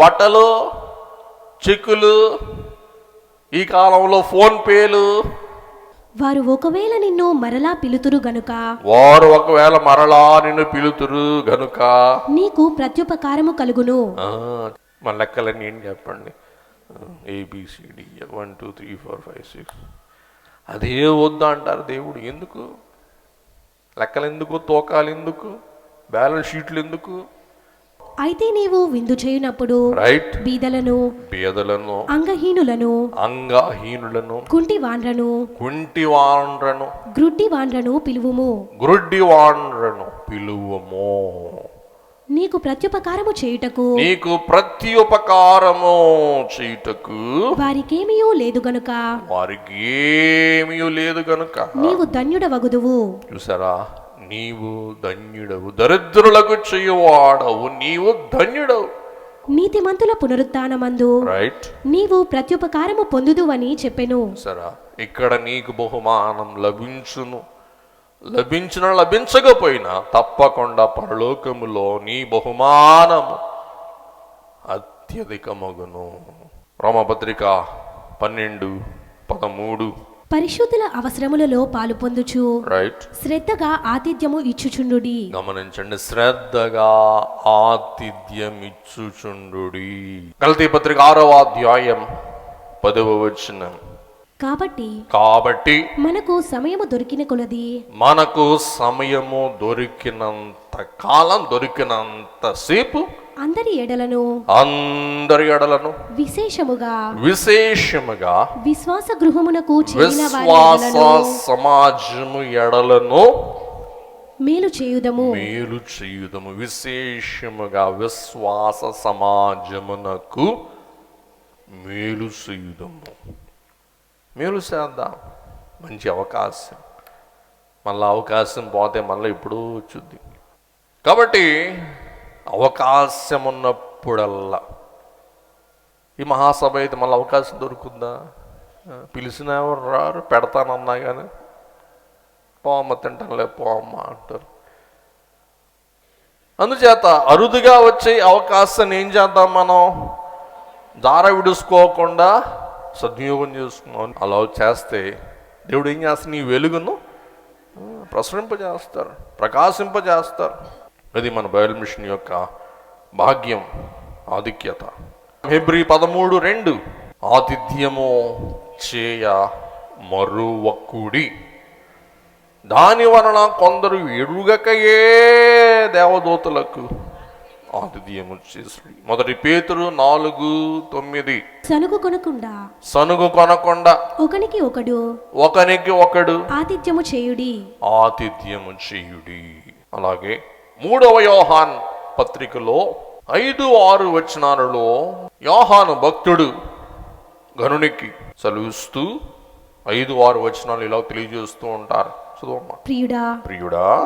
బట్టలు, చెక్కులు, ఈ కాలంలో ఫోన్ పేలు. వారు ఒకవేళ నిన్ను మరలా పిలుతురు గనుక నీకు ప్రత్యుపకారము కలుగును. మన లెక్కలన్నీ ఏం చెప్పండి? ABCD 1 2 3 4 5 6. అదే వద్దు అంటారు దేవుడు. ఎందుకు? లెక్కలు ఎందుకు? తోకాలు ఎందుకు? బ్యాలెన్స్ షీట్లు ఎందుకు? అయితే నీవు విందు చేయునప్పుడు బీదలను, అంగహీనులను, కుంటి వాండ్రను, గ్రుడ్డి వాండ్రను పిలువుము. నీకు ప్రత్యుపకారము చేయుటకు వారికేమీ లేదు గనుక నీవు ధన్యుడవగుదువు. చూసారా? నీవు ధన్యుడవు, దరిద్రులకు చేయువాడవు, నీవు ధన్యుడవు. నీతిమంతుల పునరుత్థానమందు నీవు ప్రత్యుపకారము పొందుదువని చెప్పెను. సరా, ఇక్కడ నీకు బహుమానం లభించకపోయినా తప్పకుండా పరలోకములో నీ బహుమానము అత్యధికమగును. రోమపత్రిక 12:13. పరిశుద్ధుల అవసరములలో పాలు పొందుచు శ్రద్ధగా ఆతిథ్యము ఇచ్చుచుండుడి. గమనించండి, శ్రద్ధగా ఆతిథ్యం ఇచ్చుచుండుడి. గలతీ పత్రిక 6వ అధ్యాయం 10వ వచనం. కాబట్టి మనకు సమయము దొరికినంత కాలం, దొరికినంత సేపు అందరి ఎడలను విశేషముగా విశ్వాస గృహమునకు సమాజము ఎడలను మేలు చేయుదము. విశేషముగా విశ్వాస సమాజమునకు మేలు చేయుదము. మేలు చేద్దాం. మంచి అవకాశం. మళ్ళీ అవకాశం పోతే మళ్ళీ ఇప్పుడు వచ్చుద్ది. కాబట్టి అవకాశం ఉన్నప్పుడల్లా, ఈ మహాసభ అయితే మళ్ళీ అవకాశం దొరుకుతుందా? పిలిచిన ఎవరు రారు, పెడతానన్నా కానీ పోమ్మ తింటానులే పోమ్మ అంటారు. అందుచేత అరుదుగా వచ్చే అవకాశాన్ని ఏం చేద్దాం? మనం దార విడుచుకోకుండా సద్వినియోగం చేసుకున్నాం. అలా చేస్తే దేవుడు ఏం చేస్తాడు? నీ వెలుగును ప్రకాశింపజేస్తారు. అది మన బైబిల్ మిషన్ యొక్క భాగ్యం, ఆధిక్యత. హెబ్రీ 13:2. ఆతిథ్యము చేయ మరువక్కుడి, దాని వలన కొందరు ఎరుగకయే దేవదూతలకు ఆతిథ్యము చేసి. 1 పేతురు 4:9. సనుగు కొనకుండా ఒకనికి ఒకడు ఆతిథ్యము చేయుడి. అలాగే 3వ యోహాను పత్రికలో 5-6 వచనాలలో యోహాను భక్తుడు గనునికి సెలవిస్తూ 5-6 వచనాలు ఇలా తెలియజేస్తూ ఉంటారు. ప్రియుడా,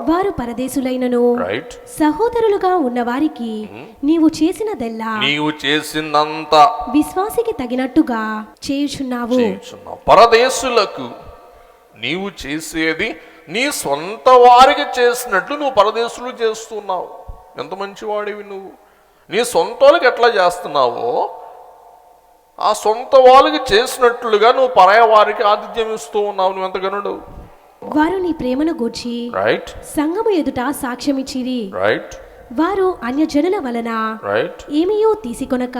వారు పరదేశులైనను సహోదరులుగా ఉన్న వారికి నీవు చేసినంత విశ్వాసికి తగినట్టుగా చేయుచున్నావు. పరదేశులకు నీవు చేసేది నీ సొంత వారికి చేసినట్లు నువ్వు పరదేశులు చేస్తున్నావు. ఎంత మంచివాడివి నువ్వు! నీ సొంత వాళ్ళకి ఎట్లా చేస్తున్నావో ఆ సొంత వాళ్ళకి చేసినట్లుగా నువ్వు పరాయ వారికి ఆతిథ్యం ఇస్తూ ఉన్నావు. నువ్వు ఎంత గనుడు! వారు నీ ప్రేమను గూర్చి సంఘము ఎదుట సాక్ష్యమిచ్చిరి. వారు అన్యజనుల వలన ఏమియో తీసుకొనక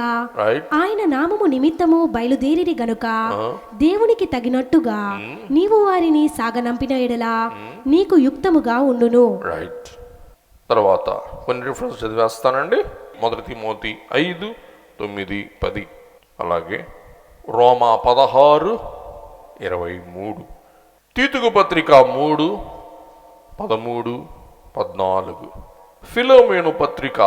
ఆయన నామము నిమిత్తము బయలుదేరిరి గనుక దేవునికి తగినట్టుగా నీవు వారిని సాగనంపిన ఎడల నీకు యుక్తముగా ఉండును. తర్వాత కొన్ని రిఫరెన్స్ చదివేస్తానండి. మొదటి తిమోతి 5, 9, 10. అలాగే రోమా 16, 23. తీతుకు పత్రిక 3, 13, 14. ఫిలోమేను పత్రిక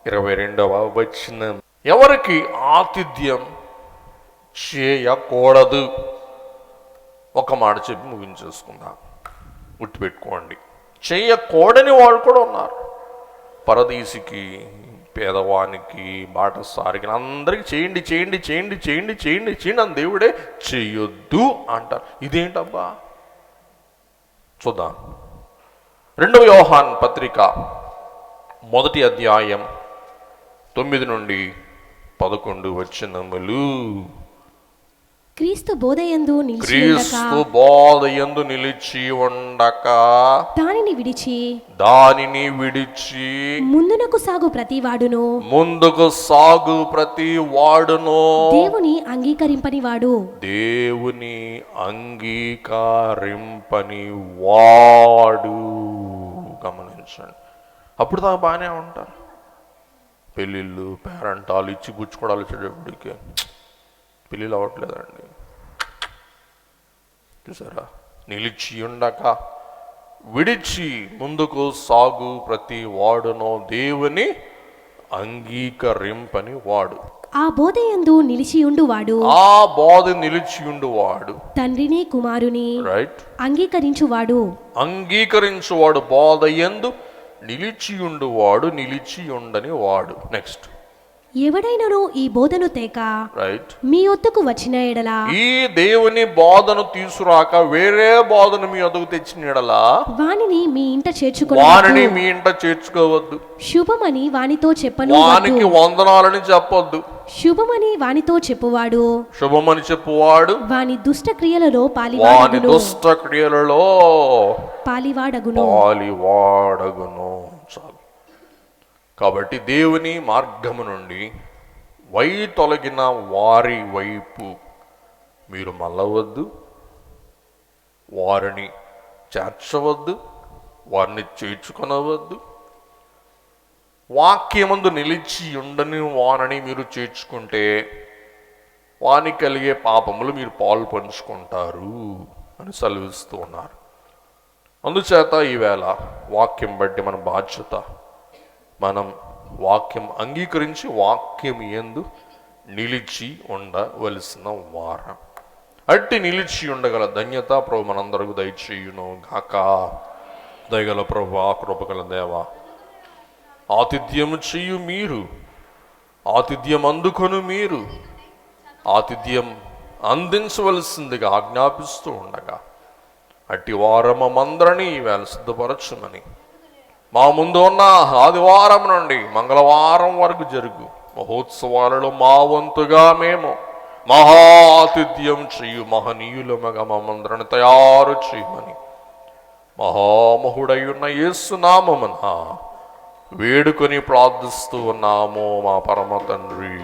22వ వచనం. ఎవరికి ఆతిథ్యం చేయకూడదు? ఒక మాట చెప్పి ముగించేసుకుందాం. గుర్తుపెట్టుకోండి, చేయకూడని వాళ్ళు కూడా ఉన్నారు. పరదేశికి, పేదవానికి, బాటసారికి, అందరికి చేయండి చేయండి చేయండి చేయండి చేయండి చేయండి అని దేవుడే చెయ్యొద్దు అంటారు. ఇదేంటబ్బా? చూద్దాం. 2వ యోహాను పత్రిక 1వ అధ్యాయం 9 నుండి 11 వచనములు. క్రీస్తు బోధయందు నిలిచి ఉండక దానిని విడిచి ముందుకు సాగు ప్రతి వాడును దేవుని అంగీకరింపని వాడు. గమనించండి. అప్పుడు దాకా బాగానే ఉంటారు. పెళ్ళిళ్ళు, పేరంటాలు, ఇచ్చి పుచ్చుకోవడాలు వచ్చేటప్పటికి పెళ్ళిళ్ళు అవ్వట్లేదండి. చూసారా? నిలిచి ఉండక విడిచి ముందుకు సాగు ప్రతి వాడునో దేవుని అంగీకరింపని వాడు. ఆ బోధయందు నిలిచియుండువాడు తండ్రిని కుమారుని రైట్ అంగీకరించువాడు బోధయందు నిలిచియుండువాడు, నిలిచియుండని వాడు. నెక్స్ట్, ఎవడైనను ఈ బోధను తేక రైట్ మీ వద్దకు వచ్చిన ఎడల, ఈ దేవుని బోధను తీసుకురాక వేరే బోధను మీ వద్దకు తెచ్చిన ఎడల వానిని మీ ఇంట చేర్చుకోవద్దు. శుభమని వానితో చెప్పను. వానికి వందనాలని చెప్పొద్దు. శుభమని వానితో చెప్పువాడు వాని దుష్ట క్రియలలో పాలివాడగును. చాలు. కాబట్టి దేవుని మార్గము నుండి తొలగిన వారి వైపు మీరు మళ్ళవద్దు, వారిని చేర్చవద్దు, వారిని చేర్చుకొనవద్దు. వాక్యమందు నిలిచి ఉండని వారిని మీరు చేర్చుకుంటే వానికి కలిగే పాపములు మీరు పాలు పంచుకుంటారు అని సెలవిస్తూ ఉన్నారు. అందుచేత ఈవేళ వాక్యం బట్టి మన బాధ్యత, మనం వాక్యం అంగీకరించి వాక్యం యందు నిలిచి ఉండవలసిన వారం. అట్టి నిలిచి ఉండగల ధన్యత ప్రభు మనందరకు దయచేయును గాక. దయగల ప్రభు, కృపగల దేవ, ఆతిథ్యము చెయ్యు మీరు, ఆతిథ్యం అందుకొను మీరు, ఆతిథ్యం అందించవలసిందిగా ఆజ్ఞాపిస్తూ ఉండగా అట్టి వారమందరినీ ఈవేళ సిద్ధపరచుమని, మా ముందు ఉన్న ఆదివారం నుండి మంగళవారం వరకు జరుగు మహోత్సవాలలో మా వంతుగా మేము మహాతిథ్యం చెయ్యు మహనీయులముగా మమ్మందరిని తయారు చేయమని మహామహుడయ్యున్న యేసు నామమున వేడుకొని ప్రార్థిస్తూ ఉన్నాము మా పరమ తండ్రి.